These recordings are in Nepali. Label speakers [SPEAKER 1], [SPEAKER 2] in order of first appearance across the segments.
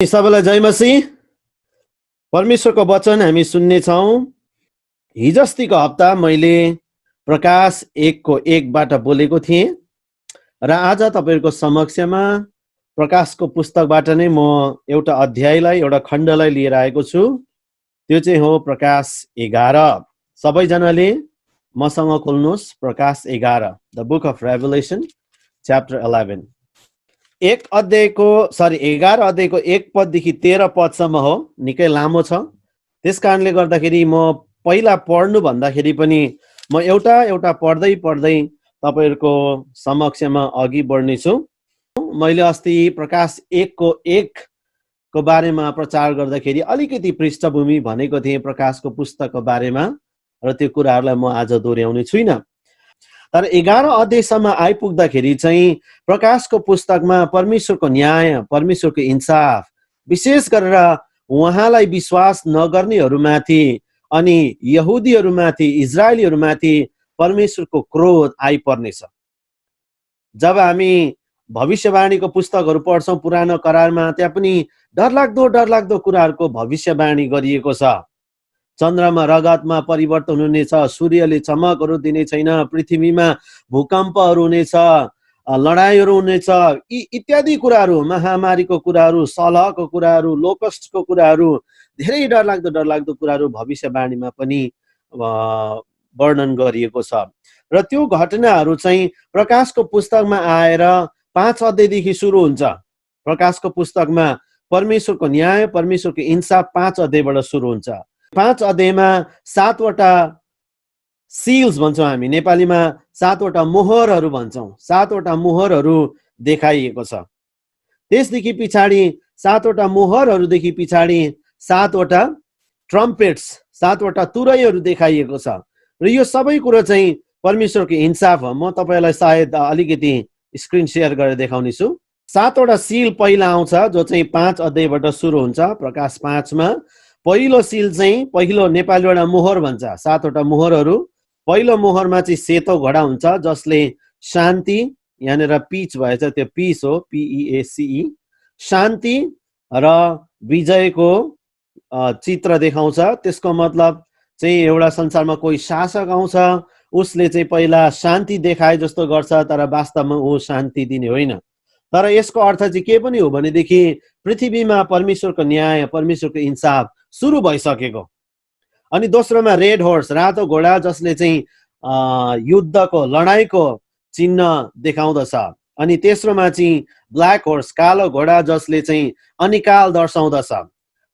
[SPEAKER 1] सबैलाई जय मसीह। परमेश्वरको वचन हामी सुन्नेछौँ। हिजोअस्तिको हप्ता मैले प्रकाश 1:1बाट बोलेको थिएँ र आज तपाईँहरूको समक्षमा प्रकाशको पुस्तकबाट नै म एउटा अध्यायलाई एउटा खण्डलाई लिएर आएको छु। त्यो चाहिँ हो प्रकाश 11। सबैजनाले मसँग खोल्नुहोस् प्रकाश 11, द बुक अफ रेभेलेसन च्याप्टर 11। 11 अध्यायको 1 पददेखि 13 पदसम्म हो, निकै लामो छ। त्यस कारणले गर्दाखेरि म पहिला पढ्नु भन्दाखेरि पनि म एउटा एउटा पढ्दै पढ्दै तपाईहरुको समक्षमा अघि बढ्नेछु। मैले अस्ति प्रकाश 1:1 को बारेमा प्रचार गर्दाखेरि अलिकति पृष्ठभूमि भनेको थिएँ प्रकाशको पुस्तकको बारेमा, र त्यो कुराहरूलाई म आज दोहोर्याउने छुइनँ। तर 11 अध्यायसम्म आइपुग्दाखेरि चाहिँ प्रकाशको पुस्तकमा परमेश्वरको न्याय, परमेश्वरको इन्साफ, विशेष गरेर उहाँलाई विश्वास नगर्नेहरूमाथि अनि यहुदीहरूमाथि, इजरायलीहरूमाथि परमेश्वरको क्रोध आइपर्नेछ। जब हामी भविष्यवाणीको पुस्तकहरू पढ्छौँ पुरानो करारमा, त्यहाँ पनि डरलाग्दो कुराहरूको भविष्यवाणी गरिएको छ। चन्द्रमा रगतमा परिवर्तन हुनेछ, सूर्यले चमकहरू दिने छैन, पृथ्वीमा भूकम्पहरू हुनेछ, लडाइँहरू हुनेछ, इत्यादि कुराहरू, महामारीको कुराहरू, सलहको कुराहरू, लोकस्टको कुराहरू, धेरै डरलाग्दो कुराहरू भविष्यवाणीमा पनि वर्णन गरिएको छ। र त्यो घटनाहरू चाहिँ प्रकाशको पुस्तकमा आएर 5 अध्यायदेखि सुरु हुन्छ। प्रकाशको पुस्तकमा परमेश्वरको न्याय, परमेश्वरको इन्साफ 5 अध्यायबाट सुरु हुन्छ। 5 अध्यायमा 7 वटा सिल्स भन्छौँ हामी, नेपालीमा 7 वटा मोहरहरू भन्छौँ। 7 वटा मोहरहरू देखाइएको छ। त्यसदेखि पछाडि 7 वटा मोहरहरूदेखि पछाडि 7 वटा ट्रम्पेट्स, 7 वटा तुरैहरू देखाइएको छ। र यो सबै कुरो चाहिँ परमेश्वरको इन्साफ हो। म तपाईलाई सायद अलिकति स्क्रिन शेयर गरेर देखाउने छु। 7 वटा सिल पहिला आउँछ, जो चाहिँ 5 अध्यायबाट सुरु हुन्छ। प्रकाश 5 मा पहिलो सिल चाहिँ, पहिलो नेपालीबाट मोहर भन्छ, 7 वटा मोहरहरू। पहिलो मोहरमा चाहिँ सेतो घोडा हुन्छ, जसले शान्ति, यहाँनिर पीच भएछ, त्यो पीस हो, PEACE, शान्ति र विजयको चित्र देखाउँछ। त्यसको मतलब चाहिँ एउटा संसारमा कोही शासक आउँछ, उसले चाहिँ पहिला शान्ति देखाए जस्तो गर्छ, तर वास्तवमा ऊ शान्ति दिने होइन। तर यसको अर्थ चाहिँ के पनि हो भनेदेखि पृथ्वीमा परमेश्वरको न्याय, परमेश्वरको इन्साफ सुरु भइसकेको। अनि दोस्रोमा रेड होर्स, रातो घोडा, जसले चाहिँ युद्धको, लडाइँको चिन्ह देखाउँदछ। अनि तेस्रोमा चाहिँ ब्ल्याक होर्स, कालो घोडा, जसले चाहिँ अनिकाल दर्शाउँदछ।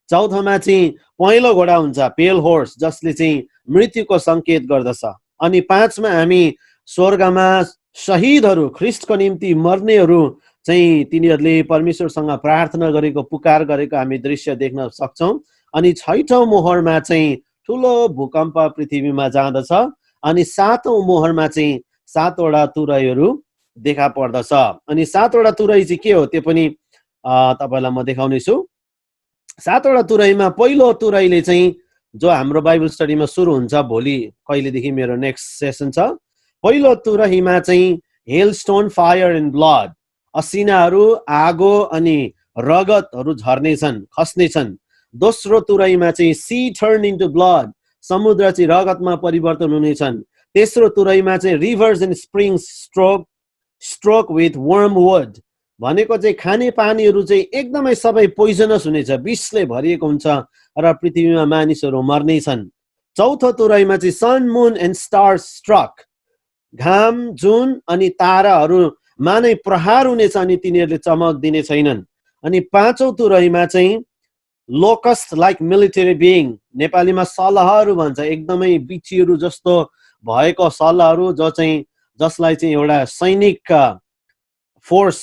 [SPEAKER 1] चौथोमा चाहिँ पहेँलो घोडा हुन्छ, पेल होर्स, जसले चाहिँ मृत्युको सङ्केत गर्दछ। अनि 5 मा हामी स्वर्गमा शहीदहरू, ख्रिस्टको निम्ति मर्नेहरू चाहिँ तिनीहरूले परमेश्वरसँग प्रार्थना गरेको, पुकार गरेको हामी दृश्य देख्न सक्छौँ। अनि 6औं मोहरमा चाहिँ ठुलो भूकम्प पृथ्वीमा जाँदछ। अनि 7औं मोहरमा चाहिँ 7 वटा तुरैहरू देखा पर्दछ। अनि 7 वटा तुरै चाहिँ के हो त्यो पनि तपाईलाई म देखाउने छु। 7 वटा तुरैमा पहिलो तुरैले चाहिँ, जो हाम्रो बाइबल स्टडीमा सुरु हुन्छ भोलि, कहिलेदेखि मेरो नेक्स्ट सेसन छ, पहिलो तुरहीमा चाहिँ हेलस्टोन, फायर एन्ड ब्लड, असिनाहरू, आगो अनि रगतहरू झर्नेछन्, खस्नेछन्। दोस्रो तुरैमा चाहिँ सी टर्न इन्टु ब्लड, समुद्र चाहिँ रगतमा परिवर्तन हुनेछन्। तेस्रो तुरैमा चाहिँ rivers and springs struck with wormwood, भनेको चाहिँ खाने पानीहरू चाहिँ एकदमै सबै पोइजनस हुनेछ, विषले भरिएको हुन्छ र पृथ्वीमा मानिसहरू मर्नेछन्। चौथो तुरैमा चाहिँ सन, मुन एन्ड स्टार्स स्ट्रक, घाम, जुन अनि ताराहरूमा नै प्रहार हुनेछ अनि तिनीहरूले चमक दिने छैनन्। अनि 5औं तुरैमा चाहिँ लोकस्ट लाइक मिलिटरी बिइङ, नेपालीमा सलहहरू भन्छ, एकदमै बिच्छीहरू जस्तो भएको सलहहरू, जसलाई चाहिँ एउटा सैनिक फोर्स,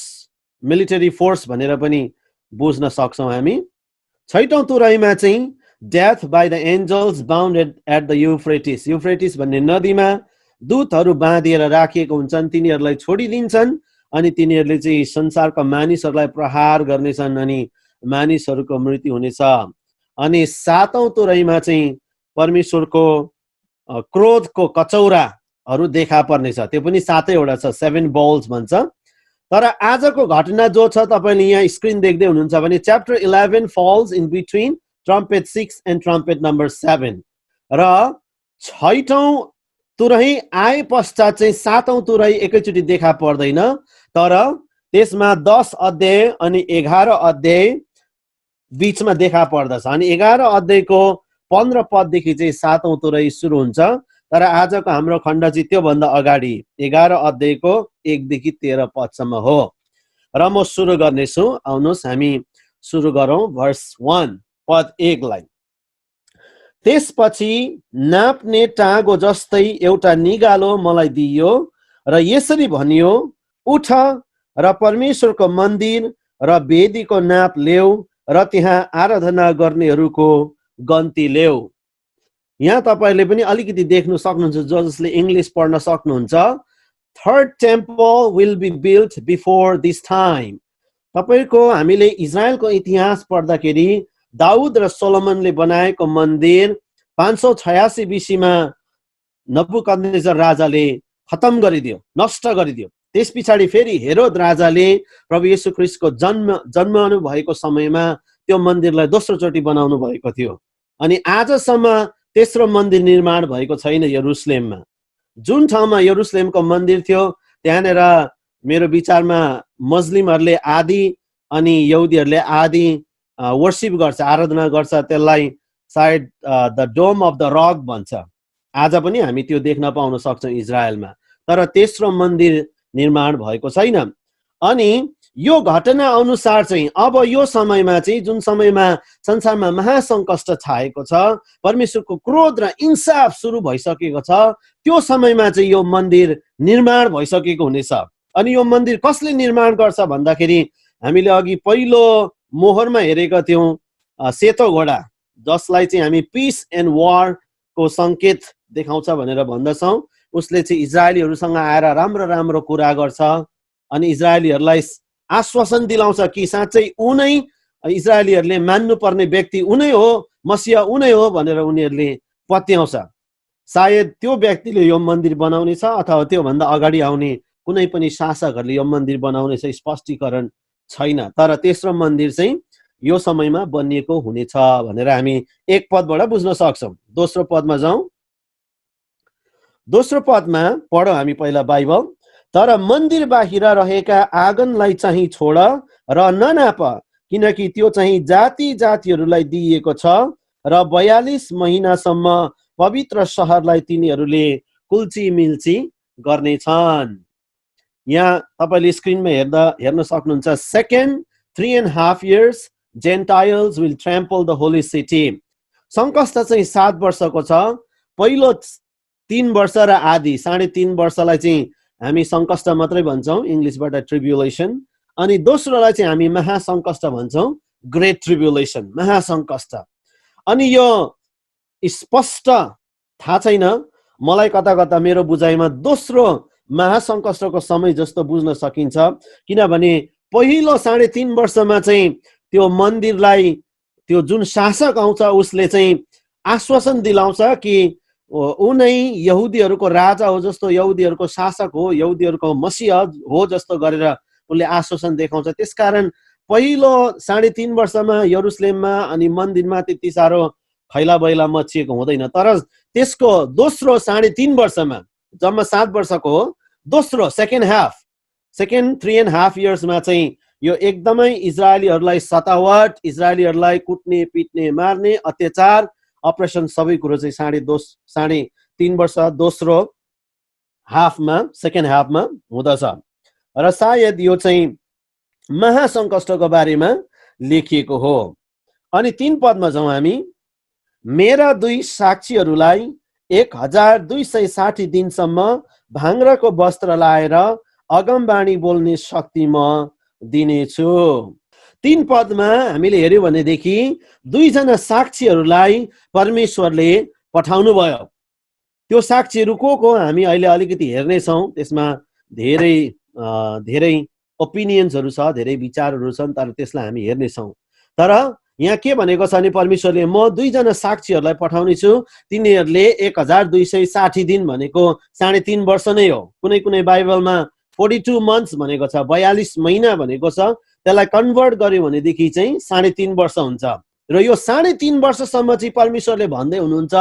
[SPEAKER 1] मिलिटरी फोर्स भनेर पनि बुझ्न सक्छौँ हामी। 6औं तुरैमा चाहिँ death by the angels bounded at the Euphrates, Euphrates भन्ने नदीमा दूतहरू बाँधिएर राखिएको हुन्छन्, तिनीहरूलाई छोडिदिन्छन् अनि तिनीहरूले चाहिँ संसारका मानिसहरूलाई प्रहार गर्नेछन् अनि मानिसहरूको मृत्यु हुनेछ। अनि 7औं तुरैमा चाहिँ परमेश्वरको क्रोधको कचौराहरू देखा पर्नेछ, त्यो पनि 7वटा छ, 7 बल्स भन्छ। तर आजको घटना जो छ तपाईले यहाँ स्क्रिन देख्दै हुनुहुन्छ भने chapter 11 falls in between trumpet 6 and trumpet number 7 र 6औं तुरही आए पश्चात चाहिँ 7औं तुरही एकैचोटि देखा पर्दैन, तर त्यसमा 10 अध्याय अनि 11 अध्याय बीचमा देखा पर्दछ। अनि 11 अध्यायको 15 पददेखि चाहिँ 7औं तुरही सुरु हुन्छ। तर आजको हाम्रो खण्ड चाहिँ त्योभन्दा अगाडि 11 अध्यायको 1 देखि 13 पदसम्म हो र म सुरु गर्नेछु। आउनुहोस् हामी सुरु गरौँ भर्स 1 पद 1 लाई। त्यसपछि नाप्ने टाँगो जस्तै एउटा निगालो मलाई दिइयो र यसरी भनियो, उठ र परमेश्वरको मन्दिर र वेदीको नाप ल्याऊ र त्यहाँ आराधना गर्नेहरूको गन्ती ल्याऊ। यहाँ तपाईले पनि अलिकति देख्नु सक्नुहुन्छ, जसले इङ्ग्लिस पढ्न सक्नुहुन्छ। Third temple will be built before this time. तपाईको हामीले इजरायलको इतिहास पढ्दाखेरि दाउद र सोलोमनले बनाएको मन्दिर 586 बीसीमा नबुकदनेजर राजाले खतम गरिदियो, नष्ट गरिदियो। त्यस पछाडि फेरि हेरोद राजाले प्रभु येशू ख्रीष्टको जन्मनु भएको समयमा त्यो मन्दिरलाई दोस्रो चोटि बनाउनु भएको थियो। अनि आजसम्म तेस्रो मन्दिर निर्माण भएको छैन यरुसलेममा। जुन ठाउँमा यरुसलेमको मन्दिर थियो त्यहाँनेर मेरो विचारमा मुस्लिमहरूले आदि अनि यहुदीहरूले आदि वर्शिप गर्छ, आराधना गर्छ। त्यसलाई सायद the dome of the rock भन्छ। आज पनि हामी त्यो देख्न पाउन सक्छौँ इजरायलमा। तर तेस्रो मन्दिर निर्माण भएको छैन। अनि यो घटना अनुसार चाहिँ अब यो समयमा चाहिँ जुन समयमा संसारमा महासङ्कष्ट छाएको छ, परमेश्वरको क्रोध र इन्साफ सुरु भइसकेको छ, त्यो समयमा चाहिँ यो मन्दिर निर्माण भइसकेको हुनेछ। अनि यो मन्दिर कसले निर्माण गर्छ भन्दाखेरि हामीले अघि पहिलो मोहरमा हेरेका थियौँ सेतो घोडा, जसलाई चाहिँ हामी पिस एन्ड वारको सङ्केत देखाउँछ भनेर भन्दछौँ। उसले चाहिँ इजरायलीहरूसँग आएर राम्रो राम्रो कुरा गर्छ अनि इजरायलीहरूलाई आश्वासन दिलाउँछ कि साँच्चै उनै इजरायलीहरूले मान्नुपर्ने व्यक्ति उनै हो, मसिह उनै हो भनेर उनीहरूले पत्याउँछ। सायद त्यो व्यक्तिले यो मन्दिर बनाउने छ अथवा त्योभन्दा अगाडि आउने कुनै पनि शासकहरूले यो मन्दिर बनाउने चाहिँ स्पष्टीकरण छैन। तर तेस्रो मन्दिर चाहिँ यो समयमा बनिएको हुनेछ भनेर हामी एक पदबाट बुझ्न सक्छौँ। दोस्रो पदमा जाउँ। दोस्रो पदमा पढौँ हामी पहिला बाइबल। तर मन्दिर बाहिर रहेका आँगनलाई चाहिँ छोड र ननाप, किनकि त्यो चाहिँ जाति जातिहरूलाई दिइएको छ र 42 महिनासम्म पवित्र सहरलाई तिनीहरूले कुल्ची मिल्ची गर्नेछन्। यहाँ तपाईँले स्क्रिनमा हेर्न सक्नुहुन्छ। Second 3.5 years gentiles will trample the holy city. सङ्कष्ट चाहिँ 7 वर्षको छ। पहिलो 3 वर्ष र आधी 3.5 वर्षलाई चाहिँ हामी सङ्कष्ट मात्रै भन्छौँ, इङ्ग्लिसबाट ट्रिब्युलेसन। अनि दोस्रोलाई चाहिँ हामी महासङ्कष्ट भन्छौँ, ग्रेट ट्रिब्युलेसन, महासङ्कष्ट। अनि यो स्पष्ट थाहा छैन मलाई, कता कता मेरो बुझाइमा दोस्रो महासङ्कष्टको समय जस्तो बुझ्न सकिन्छ। किनभने पहिलो 3.5 वर्षमा चाहिँ त्यो मन्दिरलाई त्यो जुन शासक आउँछ उसले चाहिँ आश्वासन दिलाउँछ कि उनै यहुदीहरूको राजा हो, जस्तो यहुदीहरूको शासक हो, यहुदीहरूको मसिह हो जस्तो गरेर उसले आश्वासन देखाउँछ। त्यसकारण पहिलो 3.5 वर्षमा यरुसलेममा अनि मन्दिरमा त्यति साह्रो खैला बैला मचिएको हुँदैन। तर त्यसको दोस्रो 3.5 वर्षमा, जम्मा 7 वर्षको हो, दोस्रो सेकेन्ड 3.5 yearsमा चाहिँ यो एकदमै इजरायलीहरूलाई सतावट, इजरायलीहरूलाई कुट्ने पिट्ने मार्ने अत्याचार अपरेसन सबै कुरो चाहिँ 3.5 वर्ष दोस्रो हाफमा, सेकेन्ड हाफमा हुँदछ। र सायद यो चाहिँ महासङ्कष्टको बारेमा लेखिएको हो। अनि 3 पदमा जाउँ हामी। मेरा 2 साक्षीहरूलाई 1260 दिनसम्म भाङ्राको वस्त्र लाएर अगमबाणी बोल्ने शक्ति म दिनेछु। 3 पदमा हामीले हेर्यौँ भनेदेखि 2 जना साक्षीहरूलाई परमेश्वरले पठाउनु भयो। त्यो साक्षीहरू को हामी अहिले अलिकति हेर्नेछौँ। त्यसमा धेरै ओपिनियन्सहरू छ, धेरै विचारहरू छन्, तर त्यसलाई हामी हेर्नेछौँ। तर यहाँ के भनेको छ भने परमेश्वरले म 2 जना साक्षीहरूलाई पठाउने छु, तिनीहरूले 1260 दिन भनेको 3.5 वर्ष नै हो। कुनै कुनै बाइबलमा 42 months भनेको छ, 42 महिना भनेको छ, त्यसलाई कन्भर्ट गर्यो भनेदेखि चाहिँ 3.5 वर्ष हुन्छ। र यो 3.5 वर्षसम्म चाहिँ परमेश्वरले भन्दै हुनुहुन्छ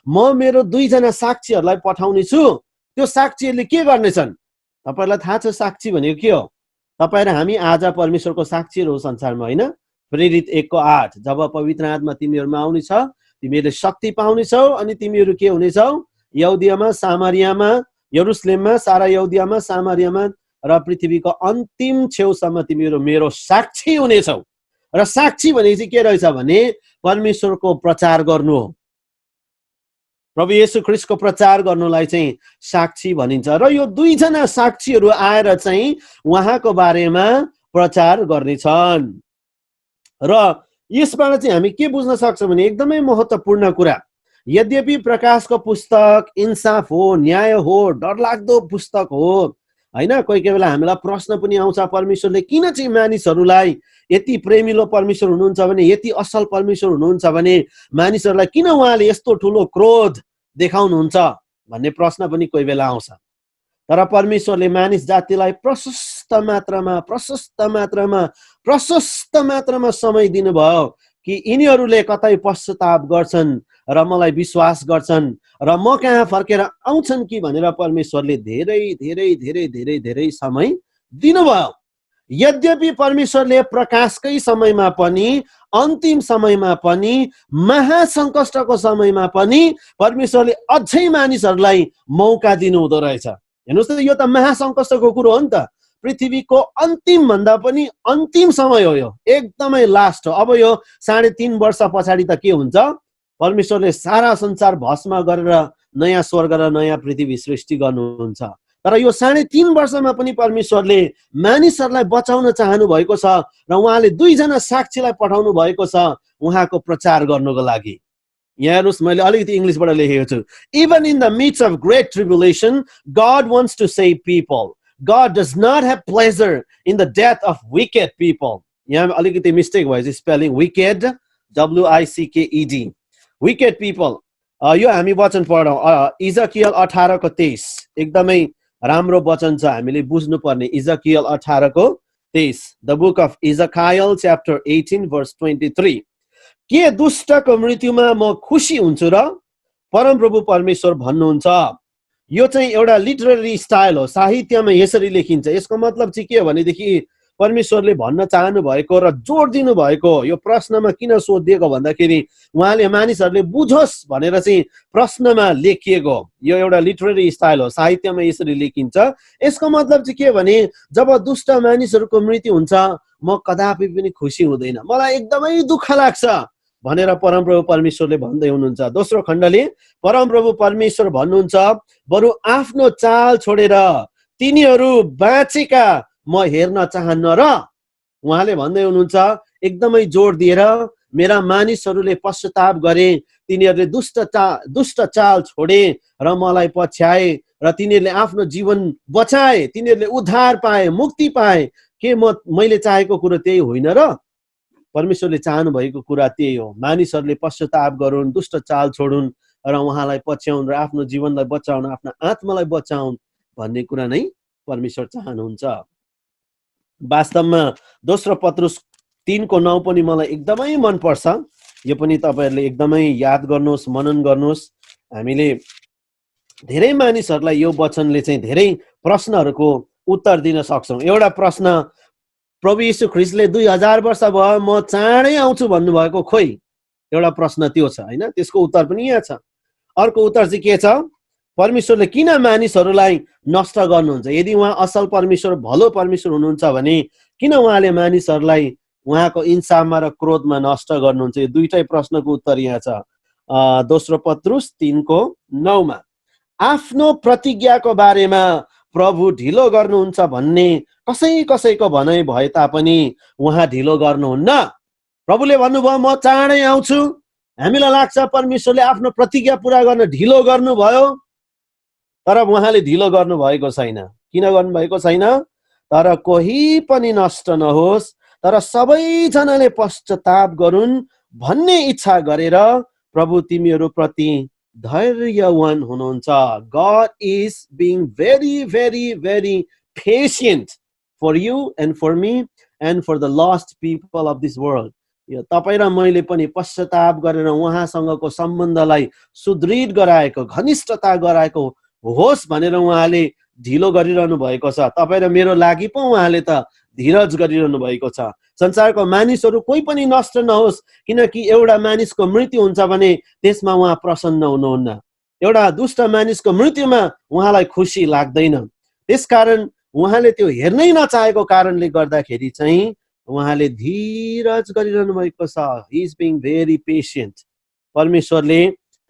[SPEAKER 1] म मेरो 2 जना साक्षीहरूलाई पठाउने छु। त्यो साक्षीहरूले के गर्नेछन्? तपाईहरुलाई थाहा छ साक्षी भनेको के हो? तपाईँ र हामी आज परमेश्वरको साक्षीहरू हो संसारमा, होइन? प्रेरित 1:8 जब पवित्र आत्मा तिमीहरूमा आउनेछ तिमीहरूले शक्ति पाउनेछौ अनि तिमीहरू के हुनेछौ? यहुदियामा, सामरियामा, यरुसलेममा, सारा यहुदियामा, सामरियामा र पृथ्वीको अन्तिम छेउसम्म तिमीहरू मेरो साक्षी हुनेछौ। र साक्षी भनेको चाहिँ के रहेछ भने परमेश्वरको प्रचार गर्नु हो। प्रभु येशू ख्रीष्टको प्रचार गर्नुलाई चाहिँ साक्षी भनिन्छ। र यो 2 जना साक्षीहरू आएर चाहिँ उहाँको बारेमा प्रचार गर्नेछन्। र यसबाट चाहिँ हामी के बुझ्न सक्छौँ भने एकदमै महत्त्वपूर्ण कुरा, यद्यपि प्रकाशको पुस्तक इन्साफ हो, न्याय हो, डरलाग्दो पुस्तक हो, हैन? कोही कोही बेला हामीलाई प्रश्न पनि आउँछ परमेश्वरले किन चाहिँ मानिसहरूलाई यति प्रेमिलो परमेश्वर हुनुहुन्छ भने, यति असल परमेश्वर हुनुहुन्छ भने मानिसहरूलाई किन उहाँले यस्तो ठुलो क्रोध देखाउनुहुन्छ भन्ने प्रश्न पनि कोही बेला आउँछ। तर परमेश्वरले मानिस जातिलाई प्रशस्त मात्रामा समय दिनुभयो कि यिनीहरूले कतै पश्चाताप गर्छन् र मलाई विश्वास गर्छन् र म कहाँ फर्केर आउँछन् कि भनेर परमेश्वरले धेरै समय दिनुभयो। यद्यपि परमेश्वरले प्रकाशकै समयमा पनि, अन्तिम समयमा पनि, महासङ्कष्टको समयमा पनि परमेश्वरले अझै मानिसहरूलाई मौका दिनुहुँदो रहेछ। हेर्नुहोस् त, यो त महासङ्कष्टको कुरो हो नि त। पृथ्वीको अन्तिम भन्दा पनि अन्तिम समय हो, यो एकदमै लास्ट हो। अब यो 3.5 वर्ष पछाडि त के हुन्छ? परमेश्वरले सारा संसार भस्म गरेर नयाँ स्वर्ग र नयाँ पृथ्वी सृष्टि गर्नुहुन्छ। तर यो 3.5 वर्षमा पनि परमेश्वरले मानिसहरूलाई बचाउन चाहनु भएको छ र उहाँले 2 जना साक्षीलाई पठाउनु भएको छ उहाँको प्रचार गर्नको लागि। यहाँ हेर्नुहोस्, मैले अलिकति इङ्ग्लिसबाट लेखेको छु। Even in the midst of great tribulation, God wants to save people. God does not have pleasure in the death of wicked people. यहाँ अलिकति मिस्टेक भएछ spelling, wicked, WICKED, wicked people। यो हामी वचन पढौँ, इजकियल 18:23 एकदमै राम्रो वचन छ, हामीले बुझ्नुपर्ने। Ezekiel 18:23, the book of Ezekiel chapter 18 verse 23। के दुष्टको मृत्युमा म खुसी हुन्छु र परमप्रभु परमेश्वर भन्नुहुन्छ। यो चाहिँ एउटा लिटरेरी स्टाइल हो, साहित्यमा यसरी लेखिन्छ। यसको मतलब चाहिँ के हो भनेदेखि परमेश्वरले भन्न चाहनु भएको र जोड दिनु भएको यो प्रश्नमा किन सोधिएको भन्दाखेरि उहाँले मानिसहरूले बुझोस् भनेर चाहिँ प्रश्नमा लेखिएको। यो एउटा लिटरेरी स्टाइल हो, साहित्यमा यसरी लेखिन्छ। यसको मतलब चाहिँ के भने जब दुष्ट मानिसहरूको मृत्यु हुन्छ म कदापि पनि खुसी हुँदैन, मलाई एकदमै दुःख लाग्छ भनेर परमप्रभु परमेश्वरले भन्दै हुनुहुन्छ। दोस्रो खण्डले परमप्रभु परमेश्वर भन्नुहुन्छ बरु आफ्नो चाल छोडेर तिनीहरू बाँचेका म हेर्न चाहन्न र उहाँले भन्दै हुनुहुन्छ एकदमै जोड दिएर, मेरा मानिसहरूले पश्चाताप गरे, तिनीहरूले दुष्ट चाल छोडे र मलाई पछ्याए र तिनीहरूले आफ्नो जीवन बचाए, तिनीहरूले उद्धार पाए, मुक्ति पाए। के मैले चाहेको कुरो त्यही होइन र? परमेश्वरले चाहनु भएको कुरा त्यही हो, मानिसहरूले पश्चाताप गरून्, दुष्ट चाल छोडुन् र उहाँलाई पछ्याउन् र आफ्नो जीवनलाई बचाउन्, आफ्नो आत्मालाई बचाउन् भन्ने कुरा नै परमेश्वर चाहनुहुन्छ। वास्तवमा दोस्रो पत्रुस 3:9 पनि मलाई एकदमै मनपर्छ। यो पनि तपाईँहरूले एकदमै याद गर्नुहोस्, मनन गर्नुहोस्। हामीले धेरै मानिसहरूलाई यो वचनले चाहिँ धेरै प्रश्नहरूको उत्तर दिन सक्छौँ। एउटा प्रश्न, प्रभु यीशु ख्रीष्टले 2000 वर्ष भयो म चाँडै आउँछु भन्नुभएको, खोइ एउटा प्रश्न त्यो छ, होइन? त्यसको उत्तर पनि यहाँ छ। अर्को उत्तर चाहिँ के छ? परमेश्वरले किन मानिसहरूलाई नष्ट गर्नुहुन्छ? यदि उहाँ असल परमेश्वर, भलो परमेश्वर हुनुहुन्छ भने किन उहाँले मानिसहरूलाई उहाँको इन्साफमा र क्रोधमा नष्ट गर्नुहुन्छ? यो दुईटै प्रश्नको उत्तर यहाँ छ। दोस्रो पत्रुस 3:9 आफ्नो प्रतिज्ञाको बारेमा प्रभु ढिलो गर्नुहुन्छ भन्ने कसैको भनाइ भए तापनि उहाँ ढिलो गर्नुहुन्न। प्रभुले भन्नुभयो म चाँडै आउँछु। हामीलाई लाग्छ परमेश्वरले आफ्नो प्रतिज्ञा पुरा गर्न ढिलो गर्नुभयो, तर उहाँले ढिलो गर्नुभएको छैन। किन गर्नुभएको छैन? तर कोही पनि नष्ट नहोस्, तर सबैजनाले पश्चाताप गरून् भन्ने इच्छा गरेर प्रभु तिमीहरू प्रति धैर्यवान हुनुहुन्छ। God is being very patient for you and for me and for the lost people of this world. यो तपाईँ र मैले पनि पश्चाताप गरेर उहाँसँगको सम्बन्धलाई सुदृढ गराएको, घनिष्ठता गराएको होस् भनेर उहाँले ढिलो गरिरहनु भएको छ। तपाईँ र मेरो लागि पो उहाँले त धीरज गरिरहनु भएको छ। संसारको मानिसहरू कोही पनि नष्ट नहोस्, किनकि एउटा मानिसको मृत्यु हुन्छ भने त्यसमा उहाँ प्रसन्न हुनुहुन्न। एउटा दुष्ट मानिसको मृत्युमा उहाँलाई खुसी लाग्दैन। त्यसकारण उहाँले त्यो हेर्नै नचाहेको कारणले गर्दाखेरि चाहिँ उहाँले धीरज गरिरहनु भएको छ। He is being very patient. परमेश्वरले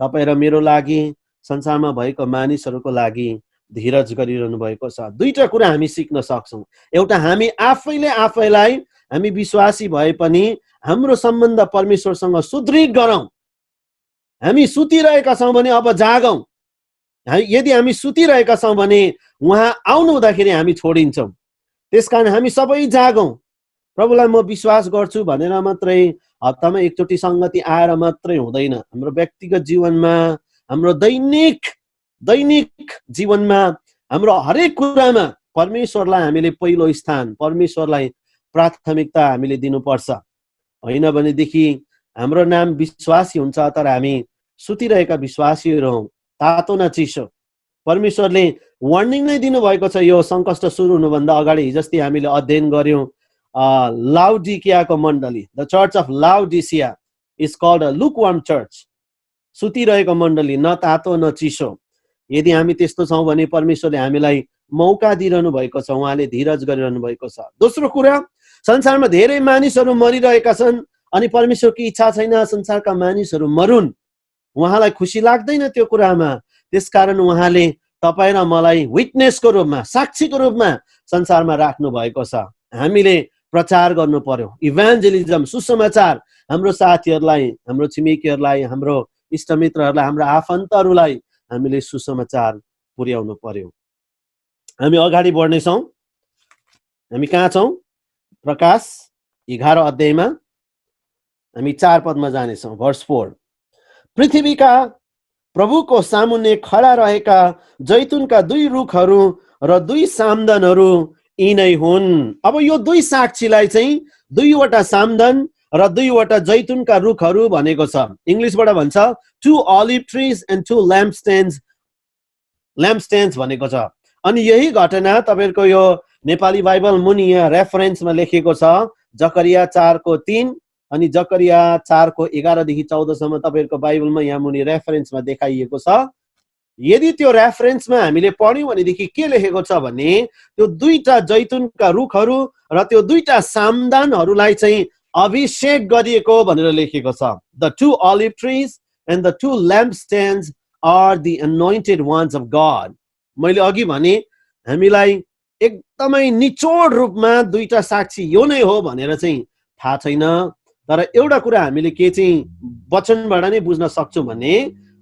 [SPEAKER 1] तपाईँ र मेरो लागि, संसारमा भएको मानिसहरूको लागि धीरज गरिरहनु भएको छ। दुईटा कुरा हामी सिक्न सक्छौँ। एउटा, हामी आफैले आफैलाई, हामी विश्वासी भए पनि हाम्रो सम्बन्ध परमेश्वरसँग सुदृढ गरौँ। हामी सुतिरहेका छौँ भने अब जागौँ। यदि हामी सुतिरहेका छौँ भने उहाँ आउनु हुँदाखेरि हामी छोडिन्छौँ। त्यसकारण हामी सबै जागौँ। प्रभुलाई म विश्वास गर्छु भनेर मात्रै हप्तामा एकचोटि सङ्गति आएर मात्रै हुँदैन। हाम्रो व्यक्तिगत जीवनमा, हाम्रो दैनिक जीवनमा, हाम्रो हरेक कुरामा परमेश्वरलाई हामीले पहिलो स्थान, परमेश्वरलाई प्राथमिकता हामीले दिनुपर्छ। होइन भनेदेखि हाम्रो नाम विश्वासी हुन्छ तर हामी सुतिरहेका विश्वासीहरू हौँ, तातो न चिसो। परमेश्वरले वार्निङ नै दिनुभएको छ। यो सङ्कष्ट सुरु हुनुभन्दा अगाडि जस्तै हामीले अध्ययन गर्यौँ, लाउडिकियाको मण्डली, the church of Laodicea is called a lukewarm church. सुतिरहेको मण्डली, न तातो न चिसो। यदि हामी त्यस्तो छौँ भने परमेश्वरले हामीलाई मौका दिइरहनु भएको छ, उहाँले धीरज गरिरहनु भएको छ। दोस्रो कुरा, संसारमा धेरै मानिसहरू मरिरहेका छन् अनि परमेश्वरको इच्छा छैन संसारका मानिसहरू मरुन्। उहाँलाई खुसी लाग्दैन त्यो कुरामा। त्यसकारण उहाँले तपाईँ र मलाई विटनेसको रूपमा, साक्षीको रूपमा संसारमा राख्नु भएको छ। हामीले प्रचार गर्नु पर्यो, इभान्जेलिजम, सुसमाचार। हाम्रो साथीहरूलाई, हाम्रो छिमेकीहरूलाई, हाम्रो इष्टमित्रहरूलाई, हाम्रो आफन्तहरूलाई हामीले सुसमाचार पुर्याउनु पर्यो। हामी अगाडि बढ्नेछौँ। हामी कहाँ छौँ? प्रकाश 11 अध्यायमा हामी 4 पदमा जानेछौँ। भर्स 4। पृथ्वीका प्रभुको सामुन्ने खडा रहेका जैतुनका 2 रुखहरू र 2 सामदनहरू यिनै हुन्। अब यो 2 साक्षीलाई चाहिँ 2वटा सामदन र 2वटा जैतुनका रुखहरू भनेको छ। इङ्ग्लिसबाट भन्छ 2 olive trees and 2 lampstands भनेको छ। अनि यही घटना तपाईँको यो नेपाली बाइबल मुनि यहाँ रेफरेन्समा लेखेको छ, जकरिया 4:3 अनि जकरिया 4:11 देखि 14सम्म तपाईँहरूको बाइबलमा यहाँ मुनि रेफरेन्समा देखाइएको छ। यदि त्यो रेफरेन्समा हामीले पढ्यौँ भनेदेखि के लेखेको छ भने त्यो 2टा जैतुनका रुखहरू र त्यो 2टा सामदानहरूलाई चाहिँ अभिषेक गरिएको भनेर लेखेको छ। The 2 olive trees and the 2 lampstands are the anointed ones of God. मैले अघि भने हामीलाई एकदमै निचोड रूपमा 2टा साक्षी यो नै हो भनेर चाहिँ थाहा छैन। तर एउटा कुरा हामीले के चाहिँ वचनबाट नै बुझ्न सक्छौँ भने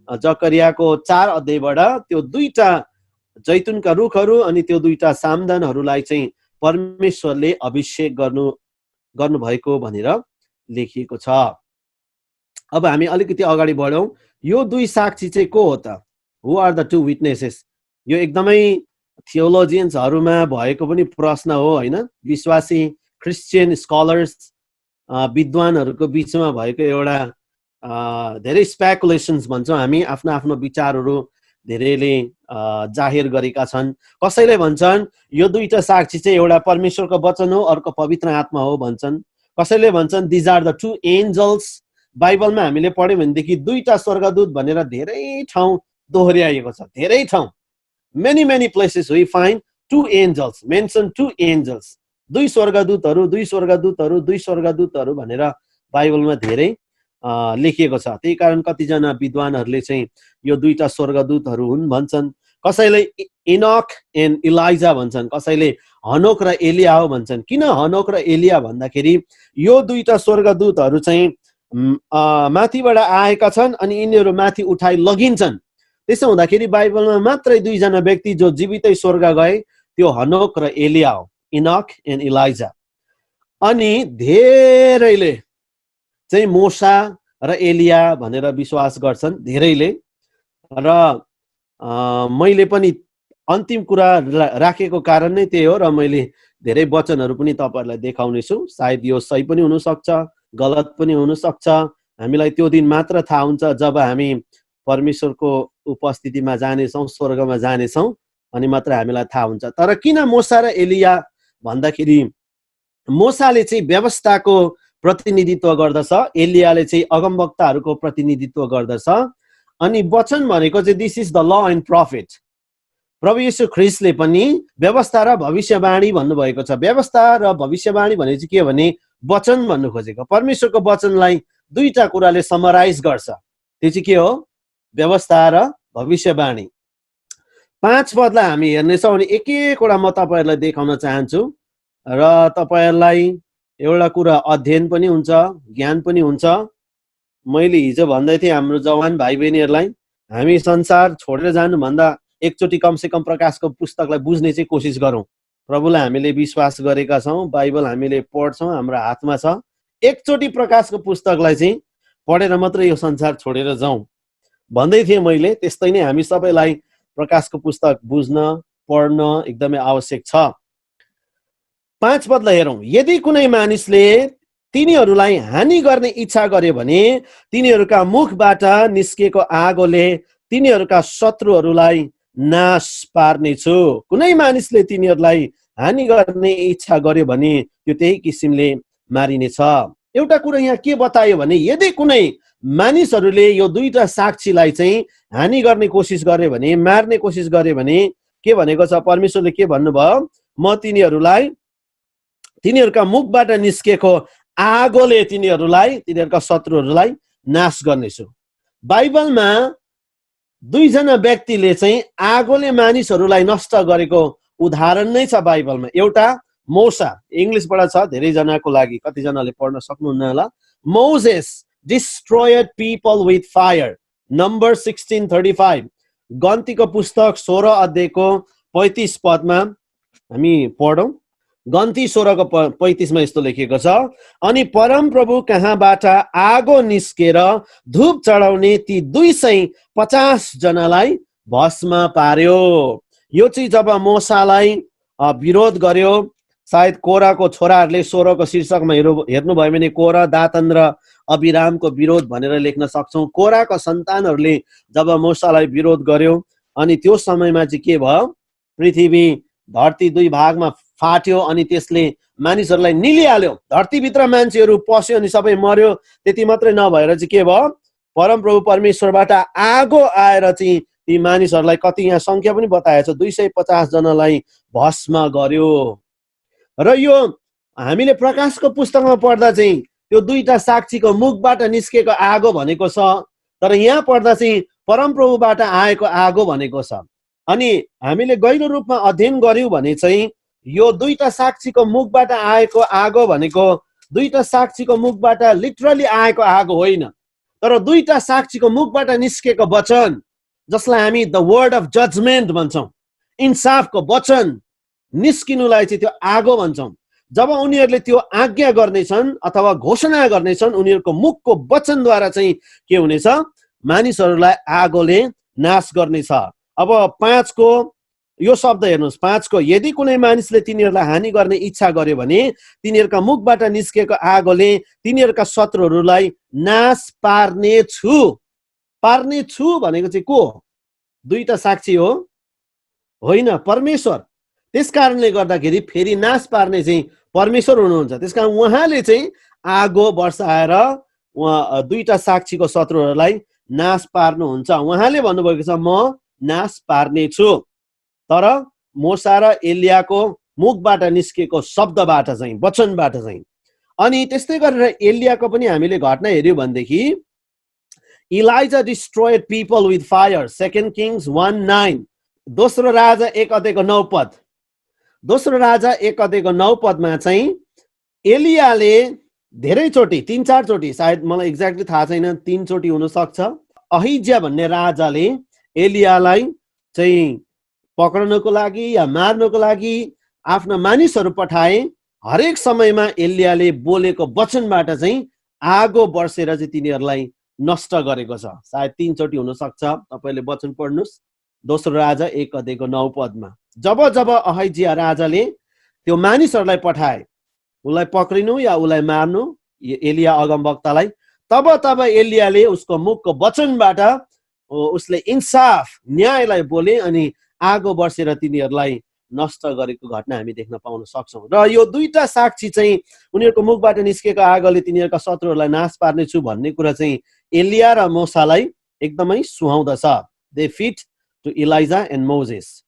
[SPEAKER 1] जकरियाको 4 अध्यायबाट त्यो 2टा जैतुनका रुखहरू अनि त्यो 2टा सामदानहरूलाई चाहिँ परमेश्वरले अभिषेक गर्नु भएको भनेर लेखिएको छ। अब हामी अलिकति अगाडि बढौँ। यो 2 साक्षी चाहिँ को हो त? हु आर द 2 विटनेसेस? यो एकदमै थियोलोजियन्सहरूमा भएको पनि प्रश्न हो, होइन? विश्वासी क्रिस्चियन स्कलर्स, विद्वानहरूको बिचमा भएको एउटा धेरै स्पेकुलेसन्स भन्छौँ हामी, आफ्नो आफ्नो विचारहरू धेरैले जाहेर गरेका छन्। कसैले भन्छन् यो 2टा साक्षी चाहिँ एउटा परमेश्वरको वचन हो, अर्को पवित्र आत्मा हो भन्छन्। कसैले भन्छन् दिज आर द 2 एन्जल्स। बाइबलमा हामीले पढ्यौँ भनेदेखि 2टा स्वर्गदूत भनेर धेरै ठाउँ दोहोऱ्याइएको छ। धेरै ठाउँ, many places we find 2 angels, mention 2 angels. 2 स्वर्गदूतहरू, 2 स्वर्गदूतहरू, 2 स्वर्गदूतहरू भनेर बाइबलमा धेरै लेखिएको छ। त्यही कारण कतिजना विद्वानहरूले चाहिँ यो 2टा स्वर्गदूतहरू हुन् भन्छन्। कसैले इनोक एन्ड इलाइजा भन्छन्, कसैले हनोक र एलिया हो भन्छन्। किन हनोक र एलिया भन्दाखेरि यो 2टा स्वर्गदूतहरू चाहिँ माथिबाट आएका छन् अनि यिनीहरू माथि उठाइ लगिन्छन्। त्यसो हुँदाखेरि बाइबलमा मात्रै 2 जना व्यक्ति जो जीवितै स्वर्ग गए, त्यो हनोक र एलिया हो, इनोक एन्ड इलाइजा। अनि धेरैले चाहिँ मोसा र एलिया भनेर विश्वास गर्छन्, धेरैले। र मैले पनि अन्तिम कुरा राखेको कारण नै त्यही हो र मैले धेरै वचनहरू पनि तपाईहरुलाई देखाउने छु। सायद यो सही पनि हुन सक्छ, गलत पनि हुन सक्छ। हामीलाई त्यो दिन मात्र थाहा हुन्छ जब हामी परमेश्वरको उपस्थितिमा जानेछौँ, स्वर्गमा जानेछौँ अनि मात्र हामीलाई थाहा हुन्छ। तर किन मूसा र एलिया भन्दाखेरि मूसाले चाहिँ व्यवस्थाको प्रतिनिधित्व गर्दछ, एलियाले चाहिँ अगमवक्ताहरूको प्रतिनिधित्व गर्दछ। अनि वचन भनेको चाहिँ this is the law and profit. प्रभु येशू ख्रीष्टले पनि व्यवस्था र भविष्यवाणी भन्नुभएको छ। व्यवस्था र भविष्यवाणी भने चाहिँ के भने वचन भन्नु खोजेको। परमेश्वरको वचनलाई दुईटा कुराले समराइज गर्छ। त्यो चाहिँ के हो? व्यवस्था र भविष्यवाणी। 5 पदलाई हामी हेर्नेछौँ अनि एक एकवटा म तपाईहरुलाई देखाउन चाहन्छु र तपाईहरुलाई एउटा कुरा अध्ययन पनि हुन्छ, ज्ञान पनि हुन्छ। मैले हिजो भन्दै थिएँ हाम्रो जवान भाइ बहिनीहरूलाई, हामी संसार छोडेर जानुभन्दा एकचोटि कमसेकम प्रकाशको पुस्तकलाई बुझ्ने चाहिँ कोसिस गरौँ। प्रभुलाई हामीले विश्वास गरेका छौँ, बाइबल हामीले पढ्छौँ, हाम्रो हातमा छ। एकचोटि प्रकाशको पुस्तकलाई चाहिँ पढेर मात्रै यो संसार छोडेर जाउँ भन्दै थिएँ मैले। त्यस्तै नै हामी सबैलाई प्रकाशको पुस्तक बुझ्न, पढ्न एकदमै आवश्यक छ। 5 पदलाई हेरौँ। यदि कुनै मानिसले तिनीहरूलाई हानि गर्ने इच्छा गर्यो भने तिनीहरूका मुखबाट निस्केको आगोले तिनीहरूका शत्रुहरूलाई नाश पार्नेछु। कुनै मानिसले तिनीहरूलाई हानि गर्ने इच्छा गर्यो भने त्यो त्यही किसिमले मारिनेछ। एउटा कुरा यहाँ के बतायो भने यदि कुनै मानिसहरूले यो दुईटा साक्षीलाई चाहिँ हानि गर्ने कोसिस गर्यो भने, मार्ने कोसिस गर्यो भने के भनेको छ? परमेश्वरले के भन्नुभयो? म तिनीहरूका मुखबाट निस्केको आगोले तिनीहरूका शत्रुहरूलाई नाश गर्नेछु। बाइबलमा दुईजना व्यक्तिले चाहिँ आगोले मानिसहरूलाई नष्ट गरेको उदाहरण नै छ बाइबलमा। एउटा मूसा, इङ्ग्लिसबाट छ धेरैजनाको लागि, कतिजनाले पढ्न सक्नुहुन्न होला। Moses destroyed people with fire, number 16:35। गन्तीको पुस्तक 16 अध्यायको 35 पदमा हामी पढौँ। गन्ती 16 को 35 मा यस्तो लेखिएको छ, अनि परम प्रभु कहाँबाट आगो निस्केर धूप चढाउने ती 250 जनालाई भस्म पार्यो। यो चाहिँ जब मूसालाई विरोध गर्यो, सायद कोराको छोराहरूले 16 को शीर्षकमा हेर्नुभयो भने कोरा, दातन र अबिरामको विरोध भनेर लेख्न सक्छौँ। कोराका सन्तानहरूले जब मूसालाई विरोध गर्यो अनि त्यो समयमा चाहिँ के भयो? पृथ्वी, धरती दुई भागमा फाट्यो अनि त्यसले मानिसहरूलाई निलिहाल्यो। धरतीभित्र मान्छेहरू पस्यो अनि सबै मर्यो। त्यति मात्रै नभएर चाहिँ के भयो? परमप्रभु परमेश्वरबाट आगो आएर चाहिँ ती मानिसहरूलाई, कति यहाँ संख्या पनि बताएको छ, 250 जनालाई भस्म गर्यो। र यो हामीले प्रकाशको पुस्तकमा पढ्दा चाहिँ त्यो दुईटा साक्षीको मुखबाट निस्केको आगो भनेको छ, तर यहाँ पढ्दा चाहिँ परमप्रभुबाट आएको आगो भनेको छ। अनि हामीले गहिरो रूपमा अध्ययन गर्यौं भने चाहिँ यो दुईटा साक्षीको मुखबाट आएको आगो भनेको दुईटा साक्षीको मुखबाट लिटरली आएको आगो होइन, तर दुईटा साक्षीको मुखबाट निस्केको वचन, जसलाई हामी द वर्ड अफ जजमेन्ट भन्छौँ, इन्साफको वचन निस्किनुलाई चाहिँ त्यो आगो भन्छौँ। जब उनीहरूले त्यो आज्ञा गर्नेछन् अथवा घोषणा गर्नेछन्, उनीहरूको मुखको वचनद्वारा चाहिँ के हुनेछ? मानिसहरूलाई आगोले नाश गर्नेछ। अब 5 को यो शब्द हेर्नुहोस्, 5 को यदि कुनै मानिसले तिनीहरूलाई हानि गर्ने इच्छा गर्यो भने तिनीहरूका मुखबाट निस्केको आगोले तिनीहरूका शत्रुहरूलाई नाश पार्नेछु। पार्नेछु भनेको चाहिँ को? दुईटा साक्षी हो? होइन, परमेश्वर। त्यस कारणले गर्दाखेरि फेरि नाश पार्ने चाहिँ परमेश्वर हुनुहुन्छ। त्यसकारण उहाँले चाहिँ आगो बर्साएर दुईटा साक्षीको शत्रुहरूलाई नाश पार्नुहुन्छ। उहाँले भन्नुभएको छ म नाश पार्नेछु। तर मूसा र एलियाको मुखबाट निस्केको शब्दबाट चाहिँ, वचनबाट चाहिँ। अनि त्यस्तै गरेर एलियाको पनि हामीले घटना हेर्यौं भनेदेखि Elijah destroyed people with fire, 2 kings 1:9। दोस्रो राजा 1 अध्यायको 9 पद। दोस्रो राजा 1 अध्यायको 9 पदमा चाहिँ एलियाले धेरैचोटि, 3-4 चोटि, सायद मलाई एक्ज्याक्टली थाहा छैन, 3 चोटि हुन सक्छ, अहिज्या भन्ने राजाले एलियालाई चाहिँ पक्रनको लागि या मार्नको लागि आफ्ना मानिसहरू पठाए। हरेक समयमा एलियाले बोलेको वचनबाट चाहिँ आगो बर्सेर चाहिँ तिनीहरूलाई नष्ट गरेको छ। सायद 3 चोटि हुन सक्छ, तपाईले वचन पढ्नुस्। दोस्रो राजा 1:9 जब जब अहज्या राजाले त्यो मानिसहरूलाई पठाए उसलाई पक्रिनु या उसलाई मार्नु एलिया अगमवक्तालाई, तब तब एलियाले उसको मुखको वचनबाट उसले इन्साफ न्यायलाई बोले अनि आगो बर्सेर तिनीहरूलाई नष्ट गरेको घटना हामी देख्न पाउन सक्छौँ। र यो दुईटा साक्षी चाहिँ उनीहरूको मुखबाट निस्केको आगोले तिनीहरूका शत्रुहरूलाई नाश पार्नेछु भन्ने कुरा चाहिँ एलिया र मोसालाई एकदमै सुहाउँदछ। They fit to Elijah and Moses.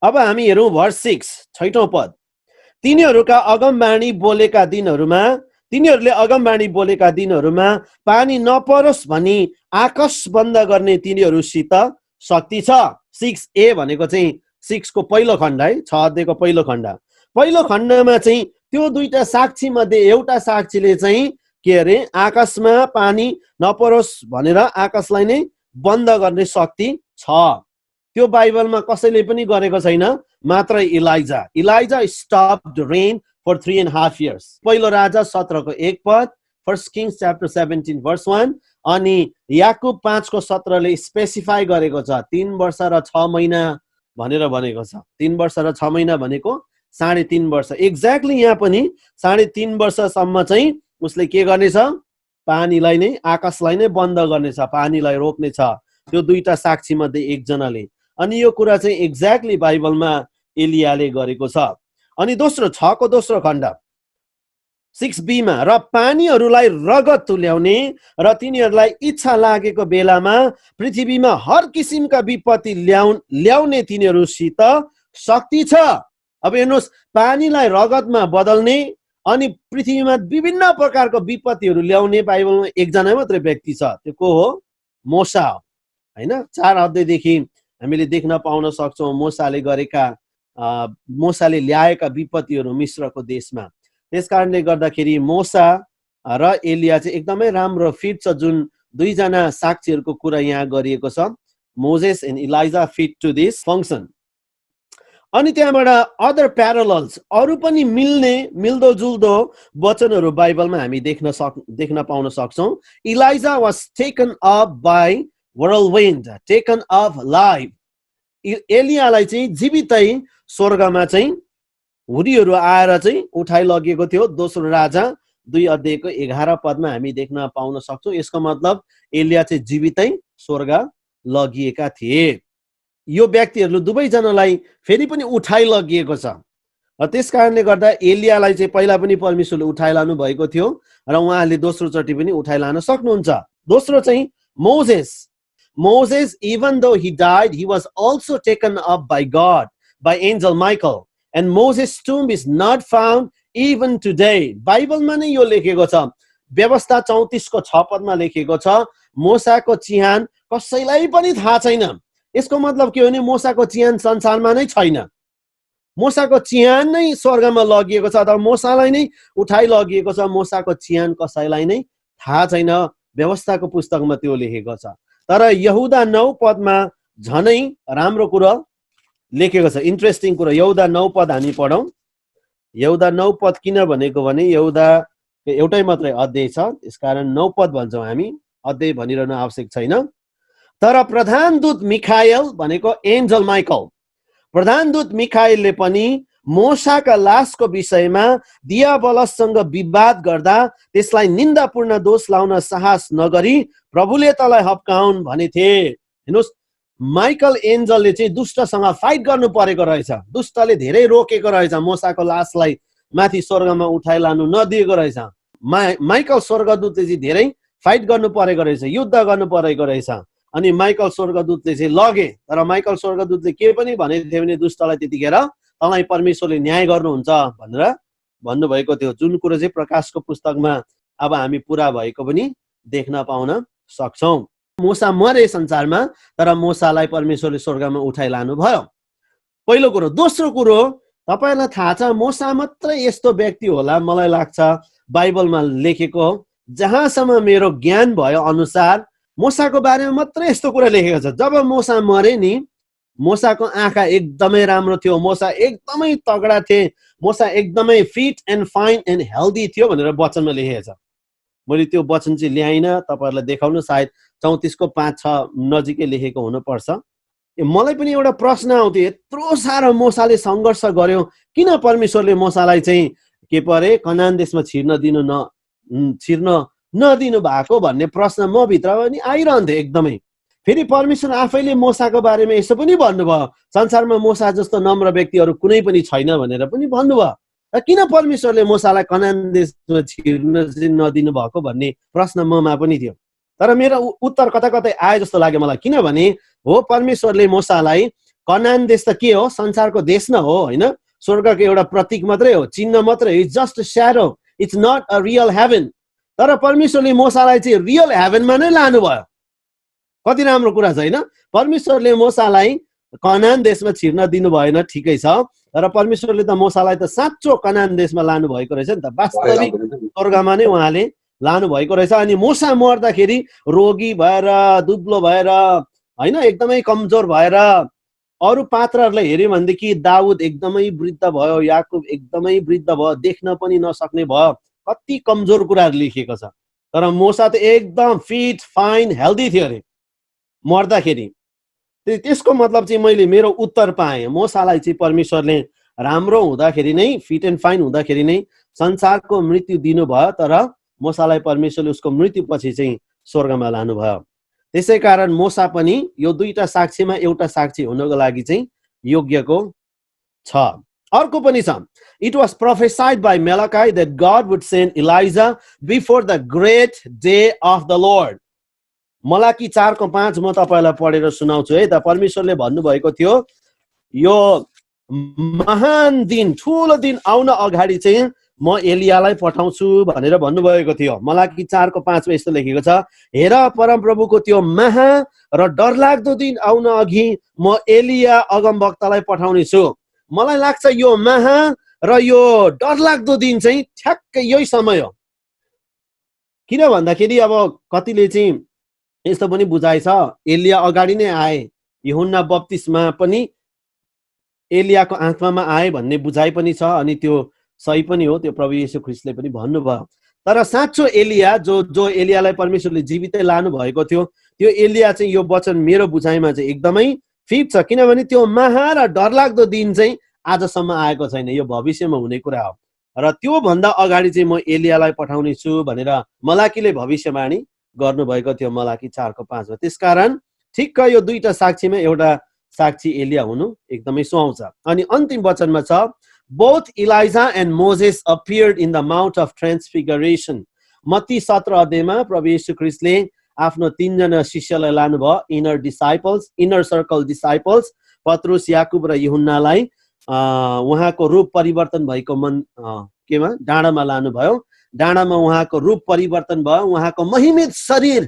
[SPEAKER 1] अब हामी हेरौँ भर्स 6 पद। तिनीहरूले अगमबाणी बोलेका दिनहरूमा पानी नपरोस् भनी आकाश बन्द गर्ने तिनीहरूसित शक्ति छ। 6a भनेको चाहिँ 6 को पहिलो खण्ड है, 6 अध्यायको पहिलो खण्ड। पहिलो खण्डमा चाहिँ त्यो दुईटा साक्षी मध्ये एउटा साक्षीले चाहिँ के अरे आकाशमा पानी नपरोस् भनेर आकाशलाई नै बन्द गर्ने शक्ति छ। त्यो बाइबलमा कसैले पनि गरेको छैन, मात्र Elijah. Elijah stopped rain for 3.5 years। पहिलो राजा 17 को 1 पद, 1 Kings chapter 17 verse 1। अनि याकुब 5 को 17ले स्पेसिफाई गरेको छ 3 वर्ष र 6 महिना भनेर भनेको छ। 3 वर्ष र 6 महिना भनेको 3.5 वर्ष। एक्ज्याक्टली यहाँ पनि 3.5 वर्षसम्म चाहिँ उसले के गर्नेछ, पानीलाई नै आकाशलाई नै बन्द गर्नेछ, पानीलाई रोक्नेछ, त्यो दुईटा साक्षी मध्ये एकजनाले। अनि यो कुरा चाहिँ एक्ज्याक्टली बाइबलमा एलियाले गरेको छ। अनि दोस्रो 6 को दोस्रो खण्ड 6b मा, र पानीहरूलाई रगत तुल्याउने र तिनीहरूलाई इच्छा लागेको बेलामा पृथ्वीमा हर किसिमका विपत्ति ल्याउने तिनीहरूसित शक्ति छ। अब हेर्नुहोस्, पानीलाई रगतमा बदल्ने अनि पृथ्वीमा विभिन्न प्रकारको विपत्तिहरू ल्याउने बाइबलमा एकजना मात्रै व्यक्ति छ। त्यो को हो? मोसा हो हैन। 4 अध्यायदेखि हामीले देख्न पाउन सक्छौँ मोसाले ल्याएका विपत्तिहरू मिश्रको देशमा। त्यसकारणले गर्दाखेरि मोसा र एलिया चाहिँ एकदमै राम्रो फिट छ। जुन दुईजना साक्षीहरूको कुरा यहाँ गरिएको छ, Moses and Elijah fit to this function. अनि त्यहाँबाट अदर प्यारलल्स, अरू पनि मिल्दो जुल्दो वचनहरू बाइबलमा हामी देख्न पाउन सक्छौँ। Elijah was taken up by whirlwind, taken up live. एलियालाई चाहिँ जीवितै स्वर्गमा चाहिँ हुरीहरू आएर चाहिँ उठाइ लगिएको थियो। दोस्रो राजा 2 अध्यायको 11 पदमा हामी देख्न पाउन सक्छौँ। यसको मतलब एलिया चाहिँ जीवितै स्वर्ग लगिएका थिए। यो व्यक्तिहरू दुवैजनालाई फेरि पनि उठाइ लगिएको छ। र त्यस कारणले गर्दा एलियालाई चाहिँ पहिला पनि परमेश्वरले उठाइ लानु भएको थियो र उहाँले दोस्रो चोटि पनि उठाइ लान सक्नुहुन्छ। दोस्रो चाहिँ Moses, even though he died, he was also taken up by God, by angel Michael. And Moses' tomb is not found even today. बाइबलमा नै यो लेखेको छ। व्यवस्था 34 को 6 पदमा लेखेको छ, मोसाको चिहान कसैलाई पनि थाहा छैन। यसको मतलब के हो भने मोसाको चिहान संसारमा नै छैन। मोसाको चिहान नै स्वर्गमा लगिएको छ अथवा मोसालाई नै उठाइ लगिएको छ। मोसाको चिहान कसैलाई नै थाहा छैन। व्यवस्थाको पुस्तकमा त्यो लेखेको छ। तर यहुदा 9 पदमा झनै राम्रो कुरा लेखेको छ, इन्ट्रेस्टिङ कुरा। यहुदा 9 पद हामी पढौँ। यहुदा 9 पद किन भनेको भने यहुदा एउटै मात्रै अध्याय छ, त्यसकारण 9 पद भन्छौँ हामी, अध्याय भनिरहनु आवश्यक छैन। तर प्रधानदूत मिखाएल भनेको एन्जल माइकल, प्रधानदूत मिखाएलले पनि मोसाका लासको विषयमा दियाबलससँग विवाद गर्दा त्यसलाई निन्दापूर्ण दोष लाउन साहस नगरी प्रभुले तँलाई हप्काउन् भनेथे। हेर्नुहोस्, माइकल एन्जलले चाहिँ दुष्टसँग फाइट गर्नु परेको रहेछ। दुष्टले धेरै रोकेको रहेछ, मोसाको लासलाई माथि स्वर्गमा उठाइ लानु नदिएको रहेछ। माइकल स्वर्गदूतले चाहिँ धेरै फाइट गर्नु परेको रहेछ, युद्ध गर्नु परेको रहेछ। अनि माइकल स्वर्गदूतले चाहिँ लगे, तर माइकल स्वर्गदूतले के पनि भनेको थियो भने दुष्टलाई त्यतिखेर तँलाई परमेश्वरले न्याय गर्नुहुन्छ भनेर भन्नुभएको थियो। जुन कुरो चाहिँ प्रकाशको पुस्तकमा अब हामी पुरा भएको पनि देख्न पाउन सक्छौँ। मोसा मरे संसारमा, तर मोसालाई परमेश्वरले स्वर्गमा उठाइ लानु भयो। पहिलो कुरो। दोस्रो कुरो, तपाईलाई थाहा छ मोसा मात्रै यस्तो व्यक्ति होला मलाई लाग्छ बाइबलमा लेखेको, जहाँसम्म मेरो ज्ञान भयो अनुसार मोसाको बारेमा मात्रै यस्तो कुरा लेखेको छ। जब मोसा मरे नि, मोसाको आँखा एकदमै राम्रो थियो, मोसा एकदमै तगडा थिए, मोसा एकदमै fit and fine and healthy थियो भनेर वचनमा लेखेको छ। मैले त्यो वचन चाहिँ ल्याइनँ, तपाईँहरूलाई देखाउनु, सायद 34 को 5-6 नजिकै लेखेको हुनुपर्छ। मलाई पनि एउटा प्रश्न आउँथ्यो, यत्रो साह्रो मोसाले सङ्घर्ष गर्यो, किन परमेश्वरले मोसालाई चाहिँ के परे कनान देशमा छिर्न नदिनु भएको भन्ने प्रश्न म भित्र पनि आइरहन्थ्यो एकदमै। फेरि परमेश्वर आफैले मोसाको बारेमा यसो पनि भन्नुभयो, संसारमा मोसा जस्तो नम्र व्यक्तिहरू कुनै पनि छैन भनेर पनि भन्नुभयो। र किन परमेश्वरले मोसालाई कनान देशमा छिर्न नदिनु भएको भन्ने प्रश्न ममा पनि थियो। तर मेरो उत्तर कता कतै आए जस्तो लाग्यो मलाई, किनभने हो परमेश्वरले मोसालाई, कनान देश त के हो, संसारको देश न हो होइन, स्वर्गको एउटा प्रतीक मात्रै हो, चिन्ह मात्रै, it's just shadow, it's not a real heaven. तर परमेश्वरले मोसालाई चाहिँ रियल हेभनमा नै लानुभयो। कति राम्रो कुरा छ होइन। परमेश्वरले मोसालाई कनान देशमा छिर्न दिनु भएन, ठिकै छ, तर परमेश्वरले त मोसालाई त साँचो कनान देशमा लानु भएको रहेछ नि त, वास्तविक स्वर्गमा नै उहाँले लानु भएको रहेछ। अनि मोसा मर्दाखेरि रोगी भएर, दुब्लो भएर होइन, एकदमै कमजोर भएर, अरू पात्रहरूलाई हेऱ्यो भनेदेखि दाउद एकदमै वृद्ध भयो, याकुब एकदमै वृद्ध भयो, देख्न पनि नसक्ने भयो, कति कमजोर कुराहरू लेखिएको छ। तर मोसा त एकदम फिट फाइन हेल्दी थियो अरे मर्दाखेरि। त्यसको मतलब चाहिँ मैले मेरो उत्तर पाएँ, मोसालाई चाहिँ परमेश्वरले राम्रो हुँदाखेरि नै, फिट एन्ड फाइन हुँदाखेरि नै संसारको मृत्यु दिनुभयो, तर मोसालाई परमेश्वरले उसको मृत्युपछि चाहिँ स्वर्गमा लानुभयो। त्यसै कारण मोसा पनि यो दुईटा साक्षीमा एउटा साक्षी हुनको लागि चाहिँ योग्यको छ। अर्को पनि छ, it was prophesied by Malachi that God would send Elijah before the great day of the Lord. मलाकी 4:5 म तपाईँलाई पढेर सुनाउँछु है त। परमेश्वरले भन्नुभएको थियो यो महान दिन, ठुलो दिन आउन अगाडि चाहिँ म एलियालाई पठाउँछु भनेर भन्नुभएको थियो। मलाकी 4:5 यस्तो लेखेको छ, हेर परमप्रभुको त्यो महा र डरलाग्दो दिन आउन अघि म एलिया अगमवक्तालाई पठाउने छु। मलाई लाग्छ यो महा र यो डरलाग्दो दिन चाहिँ ठ्याक्कै यही समय हो। किन भन्दाखेरि अब कतिले चाहिँ यस्तो पनि बुझाइ छ, एलिया अगाडि नै आए, यूहन्ना बप्तिस्मा पनि एलियाको आत्मामा आए भन्ने बुझाइ पनि छ, अनि त्यो सही पनि हो, त्यो प्रभु येशू ख्रीष्टले पनि भन्नुभयो। तर साँचो एलिया जो एलियालाई परमेश्वरले जीवितै लानु भएको थियो, त्यो एलिया चाहिँ यो वचन मेरो बुझाइमा चाहिँ एकदमै फिट छ, किनभने त्यो महा र डरलाग्दो दिन चाहिँ आजसम्म आएको छैन, यो भविष्यमा हुने कुरा हो। र त्यो भन्दा अगाडि चाहिँ म एलियालाई पठाउने छु भनेर मलाकीले भविष्यवाणी गर्नुभएको थियो मलाकी 4:5। त्यसकारण ठिक्क यो दुईटा साक्षीमा एउटा साक्षी एलिया हुनु एकदमै सुहाउँछ। अनि अन्तिम वचनमा छ, both Elijah and Moses appeared in the mount of transfiguration. मत्ती 17 अध्यायमा प्रभु येशू ख्रीष्टले आफ्नो 3 जना शिष्यलाई लानुभयो, इनर सर्कल डिसाइपल्स, पत्रुस, याकुब र यूहन्नालाई उहाँको रूप परिवर्तन भएको केमा डाँडामा लानुभयो। डाँडामा उहाँको रूप परिवर्तन भयो, उहाँको महिमित शरीर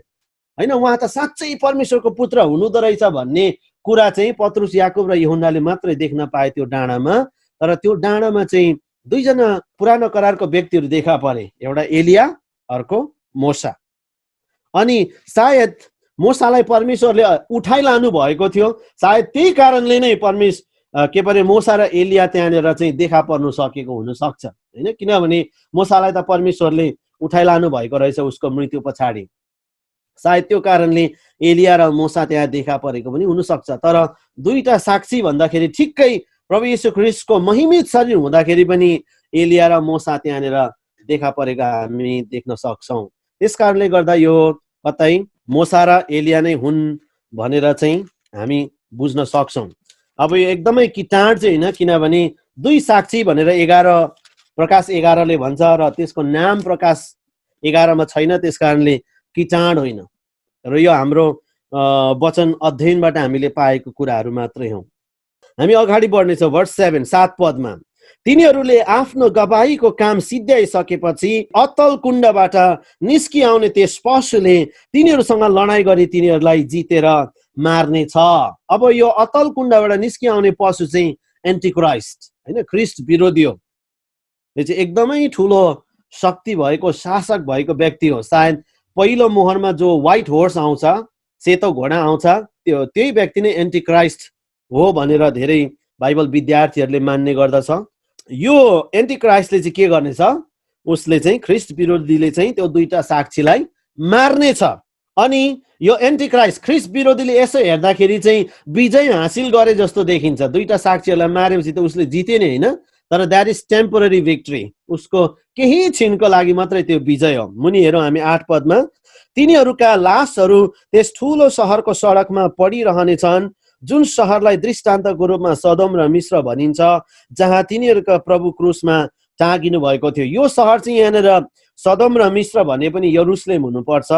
[SPEAKER 1] होइन, उहाँ त साँच्चै परमेश्वरको पुत्र हुनुहुँदो रहेछ भन्ने कुरा चाहिँ पत्रुस, याकुब र यूहन्नाले मात्रै देख्न पाए त्यो डाँडामा। तर त्यो डाँडामा चाहिँ 2 जना पुरानो करारको व्यक्तिहरू देखा परे, एउटा एलिया, अर्को मोसा। अनि सायद मोसालाई परमेश्वरले उठाइलानु भएको थियो, सायद त्यही कारणले नै मोसा र एलिया त्यहाँनिर चाहिँ देखा पर्नु सकेको हुन सक्छ होइन, किनभने मोसालाई त परमेश्वरले उठाइलानु भएको रहेछ उसको मृत्यु पछाडि। सायद त्यो कारणले एलिया र मोसा त्यहाँ देखा परेको पनि हुनसक्छ। तर दुईटा साक्षी भन्दाखेरि ठिक्कै प्रभु येशू ख्रीष्टको महिमित शरीर हुँदाखेरि पनि एलिया र मोसा त्यहाँनिर देखा परेका हामी देख्न सक्छौँ। त्यस कारणले गर्दा यो कतै मोसा र एलिया नै हुन् भनेर चाहिँ हामी बुझ्न सक्छौँ। अब यो एकदमै किटाण चाहिँ होइन, किनभने 2 साक्षी भनेर प्रकाश 11ले भन्छ र त्यसको नाम प्रकाश 11 मा छैन, त्यस कारणले किटाण होइन। र यो हाम्रो वचन अध्ययनबाट हामीले पाएको कुराहरू मात्रै हौ। हामी अगाडि बढ्नेछौँ। भर्स 7 पदमा, तिनीहरूले आफ्नो गवाहीको काम सिद्ध्याइसकेपछि अतल कुण्डबाट निस्किआउने त्यस पशुले तिनीहरूसँग लडाइँ गरी तिनीहरूलाई जितेर मार्ने छ। अब यो अतल कुण्डबाट निस्किआउने पशु चाहिँ एन्टिक्राइस्ट होइन, ख्रिस्ट विरोधी हो। यो चाहिँ एकदमै ठुलो शक्ति भएको, शासक भएको व्यक्ति हो। सायद पहिलो मोहरमा जो व्हाइट होर्स आउँछ, सेतो घोडा आउँछ, त्यही व्यक्ति नै एन्टिक्राइस्ट हो भनेर धेरै बाइबल विद्यार्थीहरूले मान्ने गर्दछ। यो एन्टिक्राइस्टले चाहिँ के गर्नेछ, उसले चाहिँ ख्रिस्ट विरोधीले चाहिँ त्यो दुईटा साक्षीलाई मार्नेछ। अनि यो एन्टिक्राइस्ट ख्रिस्ट विरोधीले यसो हेर्दाखेरि चाहिँ विजय हासिल गरे जस्तो देखिन्छ। दुईटा साक्षीहरूलाई मारेपछि त उसले जिते नै होइन, तर द्याट इज टेम्पोररी भिक्ट्री, उसको केही छिनको लागि मात्रै त्यो विजय हो। मुनि हेरौँ हामी 8 पदमा, तिनीहरूका लासहरू त्यस ठुलो सहरको सडकमा पडिरहनेछन् जुन सहरलाई दृष्टान्तको रूपमा सदोम र मिस्र भनिन्छ, जहाँ तिनीहरूका प्रभु क्रुसमा टाँगिनु भएको थियो। यो सहर चाहिँ यहाँनिर सदोम र मिस्र भने पनि यरुसलेम हुनुपर्छ,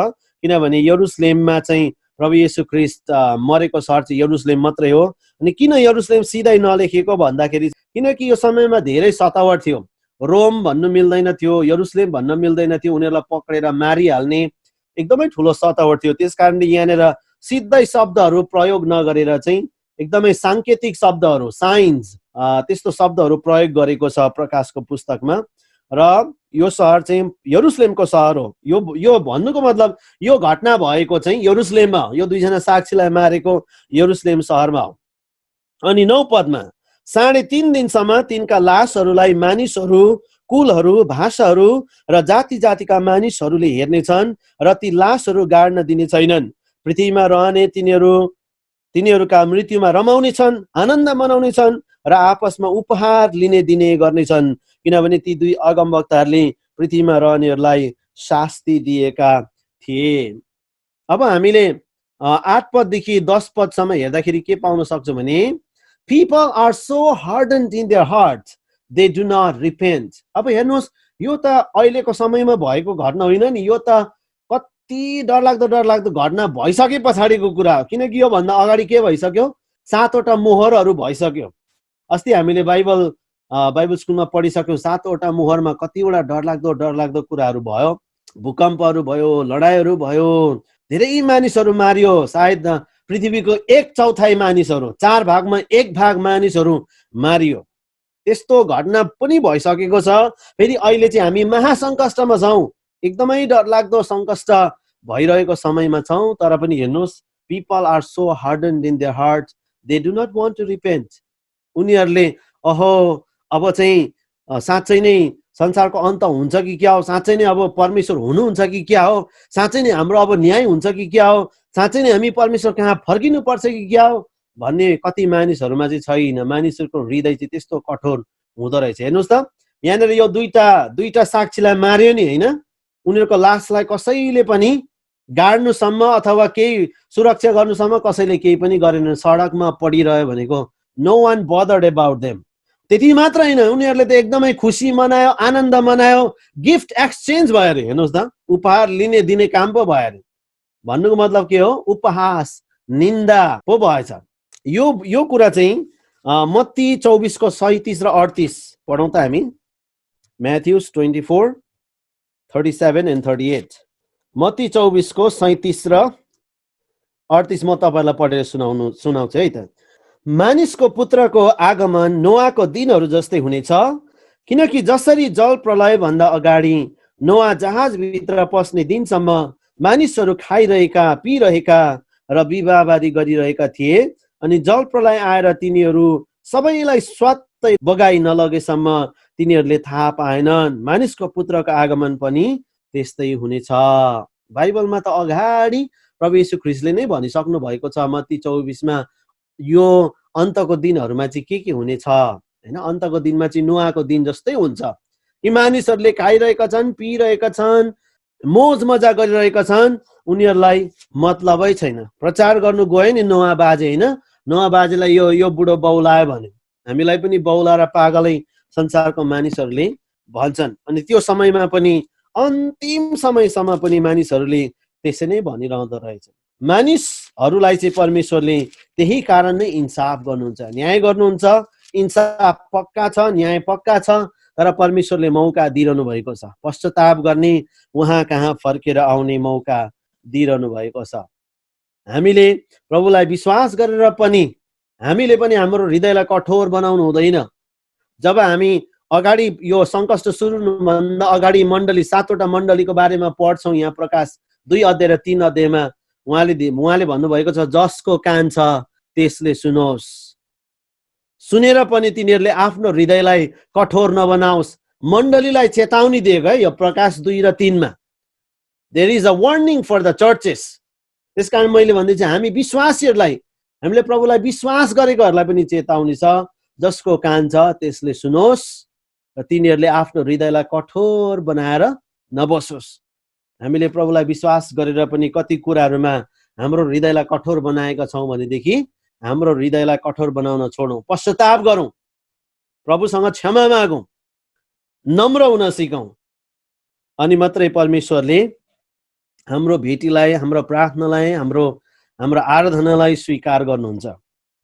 [SPEAKER 1] किनभने यरुसलेममा चाहिँ प्रभु येशू ख्रिस्ट मरेको सहर चाहिँ यरुसलेम मात्रै हो। अनि किन यरुसलेम सिधै नलेखेको भन्दाखेरि किनकि यो समयमा धेरै सतावट थियो। रोम भन्नु मिल्दैन थियो, यरुसलेम भन्न मिल्दैन थियो, उनीहरूलाई पक्रेर मारिहाल्ने एकदमै ठुलो सतावट थियो। त्यस कारणले यहाँनिर सिधै शब्दहरू प्रयोग नगरेर चाहिँ एकदमै साङ्केतिक शब्दहरू, साइन्स, त्यस्तो शब्दहरू प्रयोग गरेको छ प्रकाशको पुस्तकमा। र यो सहर चाहिँ यरुसलेमको सहर हो। यो भन्नुको मतलब यो घटना भएको चाहिँ यरुसलेममा हो, यो दुईजना साक्षीलाई मारेको यरुसलेम सहरमा हो। अनि 9 पदमा, 3.5 दिनसम्म तिनका लासहरूलाई मानिसहरू, कुलहरू, भाषाहरू र जाति जातिका मानिसहरूले हेर्नेछन् र ती लासहरू गाड्न दिने छैनन्। पृथ्वीमा रहने तिनीहरूका मृत्युमा रमाउनेछन्, आनन्द मनाउनेछन् र आपसमा उपहार लिने दिने गर्नेछन्, किनभने ती दुई अगमवक्ताहरूले पृथ्वीमा रहनेहरूलाई शास्ति दिएका थिए। अब हामीले 8 पददेखि 10 पदसम्म हेर्दाखेरि के पाउन सक्छौँ भने, people are so hardened in their hearts they do not repent। अब हेर्नुहोस्, यो त अहिलेको समयमा भएको घटना होइन नि, यो त कति डरलाग्दो घटना भइसके पछाडिको कुरा हो। किनकि योभन्दा अगाडि के भइसक्यो, 7वटा मोहरहरू भइसक्यो। अस्ति हामीले बाइबल स्कुलमा पढिसक्यौँ, 7वटा मोहरमा कतिवटा डरलाग्दो कुराहरू भयो, भूकम्पहरू भयो, लडाइँहरू भयो, धेरै मानिसहरू मारियो। सायद पृथ्वीको 1/4 मानिसहरू, 4 भागमा 1 भाग मानिसहरू मारियो। त्यस्तो घटना पनि भइसकेको छ। फेरि अहिले चाहिँ हामी महासङ्कष्टमा छौँ, एकदमै डरलाग्दो सङ्कष्ट भइरहेको समयमा छौँ। तर पनि हेर्नुहोस्, people are so hardened in their hearts they do not want to repent। उनीहरूले अब चाहिँ साँच्चै नै संसारको अन्त हुन्छ कि क्या हो, साँच्चै नै अब परमेश्वर हुनुहुन्छ कि क्या हो, साँच्चै नै हाम्रो अब न्याय हुन्छ कि क्या हो, साँच्चै नै हामी परमेश्वर कहाँ फर्किनुपर्छ कि क्या हो भन्ने कति मानिसहरूमा चाहिँ छैन। मानिसहरूको हृदय चाहिँ त्यस्तो कठोर हुँदो रहेछ। हेर्नुहोस् त, यहाँनिर यो दुईटा साक्षीलाई मार्यो नि होइन, उनीहरूको लासलाई कसैले पनि गाड्नुसम्म अथवा केही सुरक्षा गर्नुसम्म कसैले केही पनि गरेन। सडकमा पडिरह्यो भनेको no one bothered about them. त्यति मात्र होइन, उनीहरूले त एकदमै खुसी मनायो, आनन्द मनायो, गिफ्ट एक्सचेन्ज भयो अरे। हेर्नुहोस् त, उपहार लिने दिने काम पो भयो अरे। भन्नुको मतलब के हो, उपहास, निन्दा पो भएछ। यो कुरा चाहिँ मत्ती 24 को 37 र 38 पढौँ त हामी। म्याथ्युस 24, 37 and 38। मत्ती 24 को 37 र 38 म तपाईँलाई पढेर सुनाउँछु है त। मानिसको पुत्रको आगमन नोआको दिनहरू जस्तै हुनेछ, किनकि जसरी जल प्रलय भन्दा अगाडि नोआ जहाजभित्र पस्ने दिनसम्म मानिसहरू खाइरहेका, पिरहेका र विवाहवादी गरिरहेका थिए, अनि जल प्रलय आएर तिनीहरू सबैलाई स्वात्तै बगाइ नलगेसम्म तिनीहरूले थाहा पाएनन्। मानिसको पुत्रको आगमन पनि त्यस्तै हुनेछ। बाइबलमा त अगाडि प्रभु येशू ख्रिस्टले नै भनिसक्नु भएको छ मत्ती 24 मा, यो अन्तको दिनहरूमा चाहिँ के हुनेछ होइन। अन्तको दिनमा चाहिँ नोआको दिन जस्तै हुन्छ कि मानिसहरूले खाइरहेका छन्, पिइरहेका छन्, मोज मजा गरिरहेका छन्, उनीहरूलाई मतलबै छैन। प्रचार गर्नु गयो नि नोआ बाजे होइन, नोआ बाजेलाई यो बुढो बौलायो भने हामीलाई पनि बौला र पागलै संसारको मानिसहरूले भन्छन्। अनि त्यो समयमा पनि, अन्तिम समयसम्म पनि मानिसहरूले त्यसै नै भनिरहँदो रहेछ। मानिसहरूलाई चाहिँ परमेश्वरले त्यही कारण नै इन्साफ गर्नुहुन्छ, न्याय गर्नुहुन्छ। इन्साफ पक्का छ, न्याय पक्का छ, तर परमेश्वरले मौका दिइरहनु भएको छ, पश्चाताप गर्ने, उहाँ कहाँ फर्केर आउने मौका दिइरहनु भएको छ। हामीले प्रभुलाई विश्वास गरेर पनि हामीले पनि हाम्रो हृदयलाई कठोर बनाउनु हुँदैन। जब हामी अगाडि यो सङ्कष्ट सुरु हुनुभन्दा अगाडि 7वटा मण्डलीको बारेमा पढ्छौँ यहाँ प्रकाश 2 अध्याय र 3 अध्यायमा, उहाँले भन्नुभएको छ, जसको कान छ त्यसले सुनोस्। सुनेर पनि तिनीहरूले आफ्नो हृदयलाई कठोर नबनाओस्, मण्डलीलाई चेतावनी दिएको है। यो प्रकाश 2 र 3 मा there is a warning for the churches. त्यसकारण मैले भन्दैछु हामी विश्वासीहरूलाई, हामीले प्रभुलाई विश्वास गरेकोहरूलाई पनि चेतावनी छ, जसको कान छ त्यसले सुनोस् र तिनीहरूले आफ्नो हृदयलाई कठोर बनाएर नबसोस्। हामीले प्रभुलाई विश्वास गरेर पनि कति कुराहरूमा हाम्रो हृदयलाई कठोर बनाएका छौँ भनेदेखि हाम्रो हृदयलाई कठोर बनाउन छोडौँ, पश्चाताप गरौँ, प्रभुसँग क्षमा मागौँ, नम्र हुन सिकौँ, अनि मात्रै परमेश्वरले हाम्रो भेटीलाई, हाम्रो प्रार्थनालाई, हाम्रो आराधनालाई स्वीकार गर्नुहुन्छ।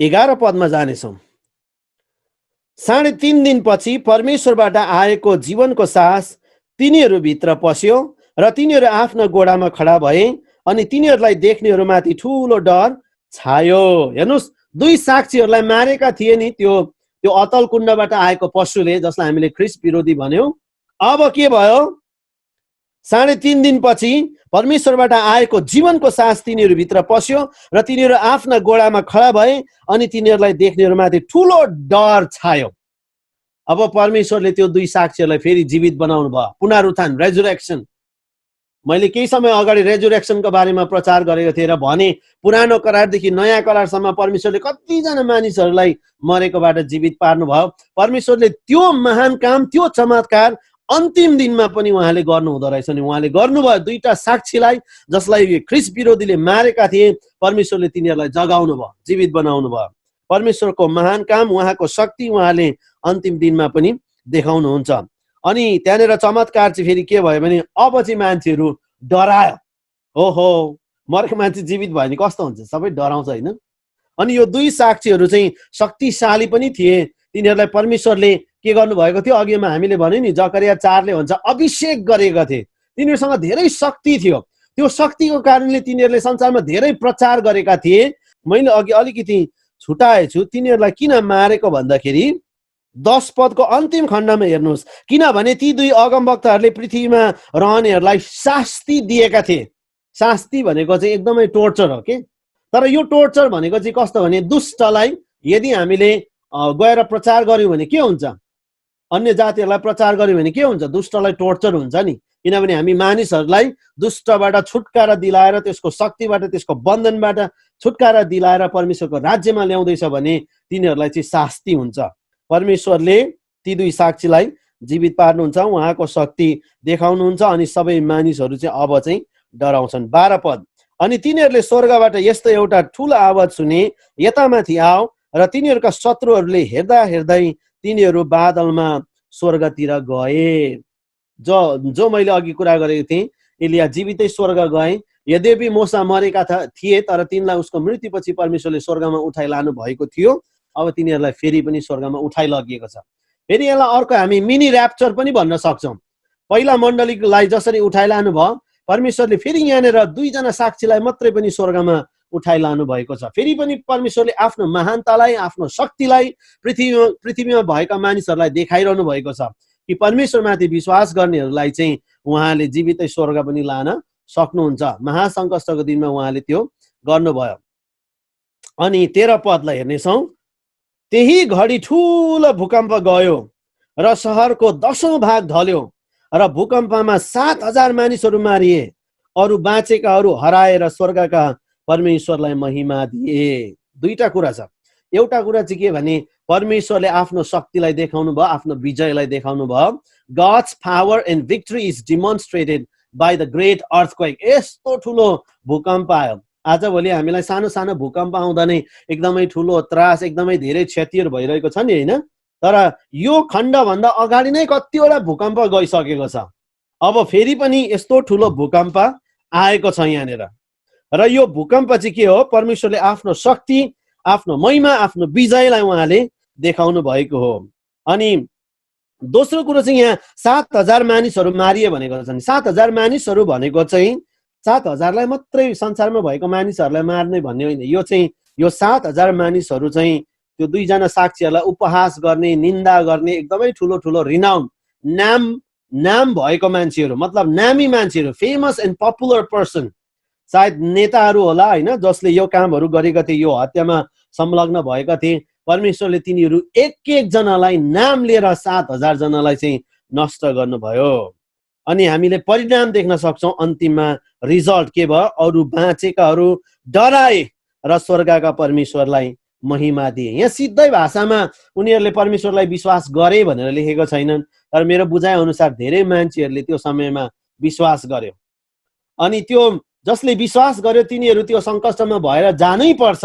[SPEAKER 1] 11 पदमा जानेछौँ। 3.5 दिनपछि परमेश्वरबाट आएको जीवनको सास तिनीहरूभित्र पस्यो र तिनीहरू आफ्ना गोडामा खडा भए अनि तिनीहरूलाई देख्नेहरूमाथि ठुलो डर छायो। हेर्नुहोस्, 2 साक्षीहरूलाई मारेका थिए नि त्यो अतल कुण्डबाट आएको पशुले, जसलाई हामीले ख्रीष्ट विरोधी भन्यौं। अब के भयो? 3.5 दिनपछि परमेश्वरबाट आएको जीवनको सास तिनीहरूभित्र पस्यो र तिनीहरू आफ्ना गोडामा खडा भए अनि तिनीहरूलाई देख्नेहरूमाथि ठुलो डर छायो। अब परमेश्वरले त्यो 2 साक्षीहरूलाई फेरि जीवित बनाउनु भयो। पुनरुत्थान, रेजुरेक्सन। मैले केही समय अगाडि रेजुरेक्सनको बारेमा प्रचार गरेको थिएँ र भने पुरानो करारदेखि नयाँ करारसम्म परमेश्वरले कतिजना मानिसहरूलाई मरेकोबाट जीवित पार्नुभयो। परमेश्वरले त्यो महान काम, त्यो चमत्कार अन्तिम दिनमा पनि उहाँले गर्नु हुँदो रहेछ नि। उहाँले गर्नुभयो। 2टा साक्षीलाई, जसलाई ख्रीष्ट विरोधीले मारेका थिए, परमेश्वरले तिनीहरूलाई जगाउनु भयो, जीवित बनाउनु भयो। परमेश्वरको महान काम, उहाँको शक्ति उहाँले अन्तिम दिनमा पनि देखाउनुहुन्छ। अनि त्यहाँनिर चमत्कार चाहिँ फेरि के भयो भने अब चाहिँ मान्छेहरू डरायो। ओहो, मरेको मान्छे जीवित भयो नि कस्तो हुन्छ, सबै डराउँछ होइन। अनि यो 2 साक्षीहरू चाहिँ शक्तिशाली पनि थिए। तिनीहरूलाई परमेश्वरले के गर्नुभएको थियो? अघिमा हामीले भन्यो नि, जकरिया 4ले भन्छ अभिषेक गरेका थिए। तिनीहरूसँग धेरै शक्ति थियो। त्यो शक्तिको कारणले तिनीहरूले संसारमा धेरै प्रचार गरेका थिए। मैले अघि अलिकति छुटाएछु। तिनीहरूलाई किन मारेको भन्दाखेरि 10 पदको अन्तिम खण्डमा हेर्नुहोस्, किनभने ती 2 अगमवक्ताहरूले पृथ्वीमा रहनेहरूलाई शास्ति दिएका थिए। शास्ति भनेको चाहिँ एकदमै टोर्चर हो के। तर यो टोर्चर भनेको चाहिँ कस्तो भने, दुष्टलाई यदि हामीले गएर प्रचार गर्यौँ भने के हुन्छ? अन्य जातिहरूलाई प्रचार गर्यौँ भने के हुन्छ? दुष्टलाई टोर्चर हुन्छ नि। किनभने हामी मानिसहरूलाई दुष्टबाट छुटकारा दिलाएर, त्यसको शक्तिबाट, त्यसको बन्धनबाट छुटकारा दिलाएर परमेश्वरको राज्यमा ल्याउँदैछ भने तिनीहरूलाई चाहिँ शास्ति हुन्छ। परमेश्वरले ती 2 साक्षीलाई जीवित पार्नुहुन्छ, उहाँको शक्ति देखाउनुहुन्छ अनि सबै मानिसहरू चाहिँ अब चाहिँ डराउँछन्। 12 पद, अनि तिनीहरूले स्वर्गबाट यस्तो एउटा ठुलो आवाज सुने, यतामाथि आओ, र तिनीहरूका शत्रुहरूले हेर्दा हेर्दै तिनीहरू बादलमा स्वर्गतिर गए। जो मैले अघि कुरा गरेको थिएँ, एलिया जीवितै स्वर्ग गए। यद्यपि मोसा मरेका थिए, तर तिनलाई उसको मृत्युपछि परमेश्वरले स्वर्गमा उठाइ लानु भएको थियो। अब तिनीहरूलाई फेरि पनि स्वर्गमा उठाइ लगिएको छ। फेरि यसलाई अर्को हामी मिनी ऱ्याप्चर पनि भन्न सक्छौँ। पहिला मण्डलीलाई जसरी उठाइ लानु भयो, परमेश्वरले फेरि यहाँनिर 2 जना साक्षीलाई मात्रै पनि स्वर्गमा उठाइ लानु भएको छ। फेरि पनि परमेश्वरले आफ्नो महानतालाई, आफ्नो शक्तिलाई पृथ्वीमा भएका मानिसहरूलाई देखाइरहनु भएको छ कि परमेश्वरमाथि विश्वास गर्नेहरूलाई चाहिँ उहाँले जीवितै स्वर्ग पनि लान सक्नुहुन्छ। महासङ्कष्टको दिनमा उहाँले त्यो गर्नुभयो। अनि 13 पदलाई हेर्नेछौँ। त्यही घडी ठुलो भूकम्प गयो र सहरको 10औं भाग ढल्यो र भूकम्पमा 7,000 मानिसहरू मारिए। अरू बाँचेकाहरू हराएर स्वर्गका परमेश्वरलाई महिमा दिए। 2टा कुरा छ। एउटा कुरा चाहिँ के भने, परमेश्वरले आफ्नो शक्तिलाई देखाउनु भयो, आफ्नो विजयलाई देखाउनु भयो। God's power and victory is demonstrated by the great earthquake. यस्तो ठुलो भूकम्प आयो। आजभोलि हामीलाई सानो सानो भूकम्प आउँदा नै एकदमै ठुलो त्रास, एकदमै धेरै क्षतिहरू भइरहेको छ नि होइन। तर यो खण्डभन्दा अगाडि नै कतिवटा भूकम्प गइसकेको छ। अब फेरि पनि यस्तो ठुलो भूकम्प आएको छ यहाँनिर। र यो भूकम्प चाहिँ के हो? परमेश्वरले आफ्नो शक्ति, आफ्नो महिमा, आफ्नो विजयलाई उहाँले देखाउनु भएको हो। अनि दोस्रो कुरो चाहिँ यहाँ 7,000 मानिसहरू मारिए भनेको छ नि। 7,000 मानिसहरू भनेको चाहिँ 7,000लाई मात्रै संसारमा भएको मानिसहरूलाई मार्ने भन्ने होइन। यो चाहिँ यो 7,000 मानिसहरू चाहिँ त्यो 2 जना साक्षीहरूलाई उपहास गर्ने, निन्दा गर्ने, एकदमै ठुलो ठुलो रिनाउन, नाम भएको मान्छेहरू, मतलब नामी मान्छेहरू, फेमस एन्ड पपुलर पर्सन, सायद नेताहरू होला होइन, जसले यो कामहरू गरेका थिए, यो हत्यामा संलग्न भएका थिए। परमेश्वरले तिनीहरू एक जनालाई नाम लिएर 7,000 जनालाई चाहिँ नष्ट गर्नुभयो। अनि हामीले परिणाम देख्न सक्छौँ अन्तिममा रिजल्ट के भयो, अरू बाँचेकाहरू डराए र स्वर्गका परमेश्वरलाई महिमा दिए। यहाँ सिधै भाषामा उनीहरूले परमेश्वरलाई विश्वास गरे भनेर लेखेको छैनन्, तर मेरो बुझाइ अनुसार धेरै मान्छेहरूले त्यो समयमा विश्वास गर्यो। अनि त्यो जसले विश्वास गर्यो तिनीहरू त्यो सङ्कष्टमा भएर जानै पर्छ,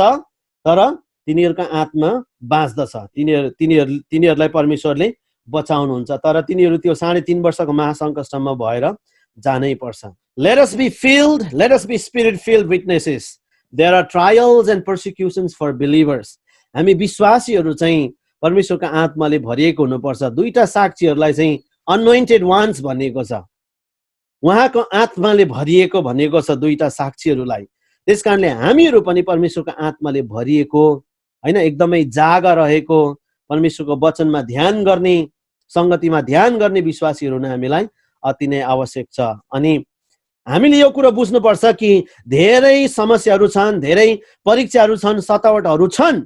[SPEAKER 1] तर तिनीहरूका आत्मा बाँच्दछ, तिनीहरूलाई परमेश्वरले बचाउनुहुन्छ, तर तिनीहरू त्यो 3.5 वर्षको महासङ्कष्टमा भएर जानै पर्छ। Let us be filled, let us be spirit filled witnesses. There are trials and persecutions for believers. हामी विश्वासीहरू चाहिँ परमेश्वरका आत्माले भरिएको हुनुपर्छ। दुईटा साक्षीहरूलाई चाहिँ anointed ones भनिएको छ, उहाँको आत्माले भरिएको भनेको छ दुईटा साक्षीहरूलाई। त्यसकारणले हामीहरू पनि परमेश्वरको आत्माले भरिएको हैन, एकदमै जागा रहेको, परमेश्वरको वचनमा ध्यान गर्ने, संगतिमा ध्यान गर्ने विश्वासीहरू नै हामीलाई अति नै आवश्यक छ। अनि हामीले यो कुरा बुझ्नुपर्छ कि धेरै समस्याहरू छन्, धेरै परीक्षाहरू छन्, सतावटहरू छन्।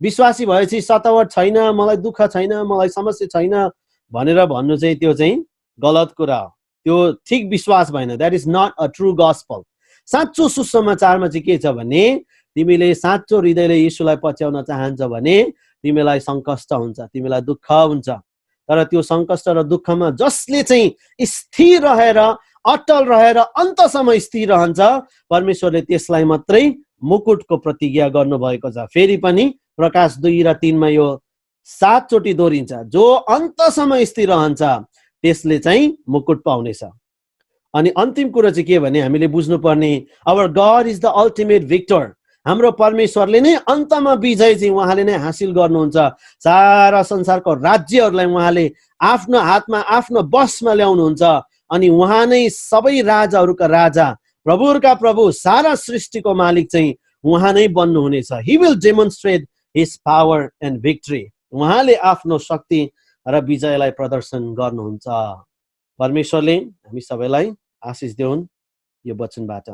[SPEAKER 1] विश्वासी भएपछि सतावट छैन, मलाई दुःख छैन, मलाई समस्या छैन भनेर भन्नु चाहिँ त्यो चाहिँ गलत कुरा हो, त्यो ठिक विश्वास भएन। That is not a true gospel. साँचो सुसमाचारमा चाहिँ के छ भने तिमीले साँचो हृदयले येशूलाई पछ्याउन चाहन्छ भने तिमीलाई सङ्कष्ट हुन्छ, तिमीलाई दुःख हुन्छ, तर त्यो सङ्कष्ट र दुःखमा जसले चाहिँ स्थिर रहेर अटल रहेर अन्तसम्म स्थिर रहन्छ परमेश्वरले त्यसलाई मात्रै मुकुटको प्रतिज्ञा गर्नुभएको छ। फेरि पनि प्रकाश 2 र 3 मा यो 7 चोटि दोहोरिन्छ, जो अन्तसम्म स्थिर रहन्छ त्यसले चाहिँ मुकुट पाउनेछ। अनि अन्तिम कुरा चाहिँ के भने हामीले बुझ्नुपर्ने, our God is the ultimate victor. हाम्रो परमेश्वरले नै अन्तमा विजय चाहिँ उहाँले नै हासिल गर्नुहुन्छ। सारा संसारको राज्यहरूलाई उहाँले आफ्नो हातमा आफ्नो बसमा ल्याउनुहुन्छ अनि उहाँ नै सबै राजाहरूका राजा, प्रभुहरूका प्रभु, सारा सृष्टिको मालिक चाहिँ उहाँ नै बन्नुहुनेछ। He will demonstrate his power and victory. उहाँले आफ्नो शक्ति र विजयलाई प्रदर्शन गर्नुहुन्छ। परमेश्वरले हामी सबैलाई आशिष देऊन् यो वचनबाट।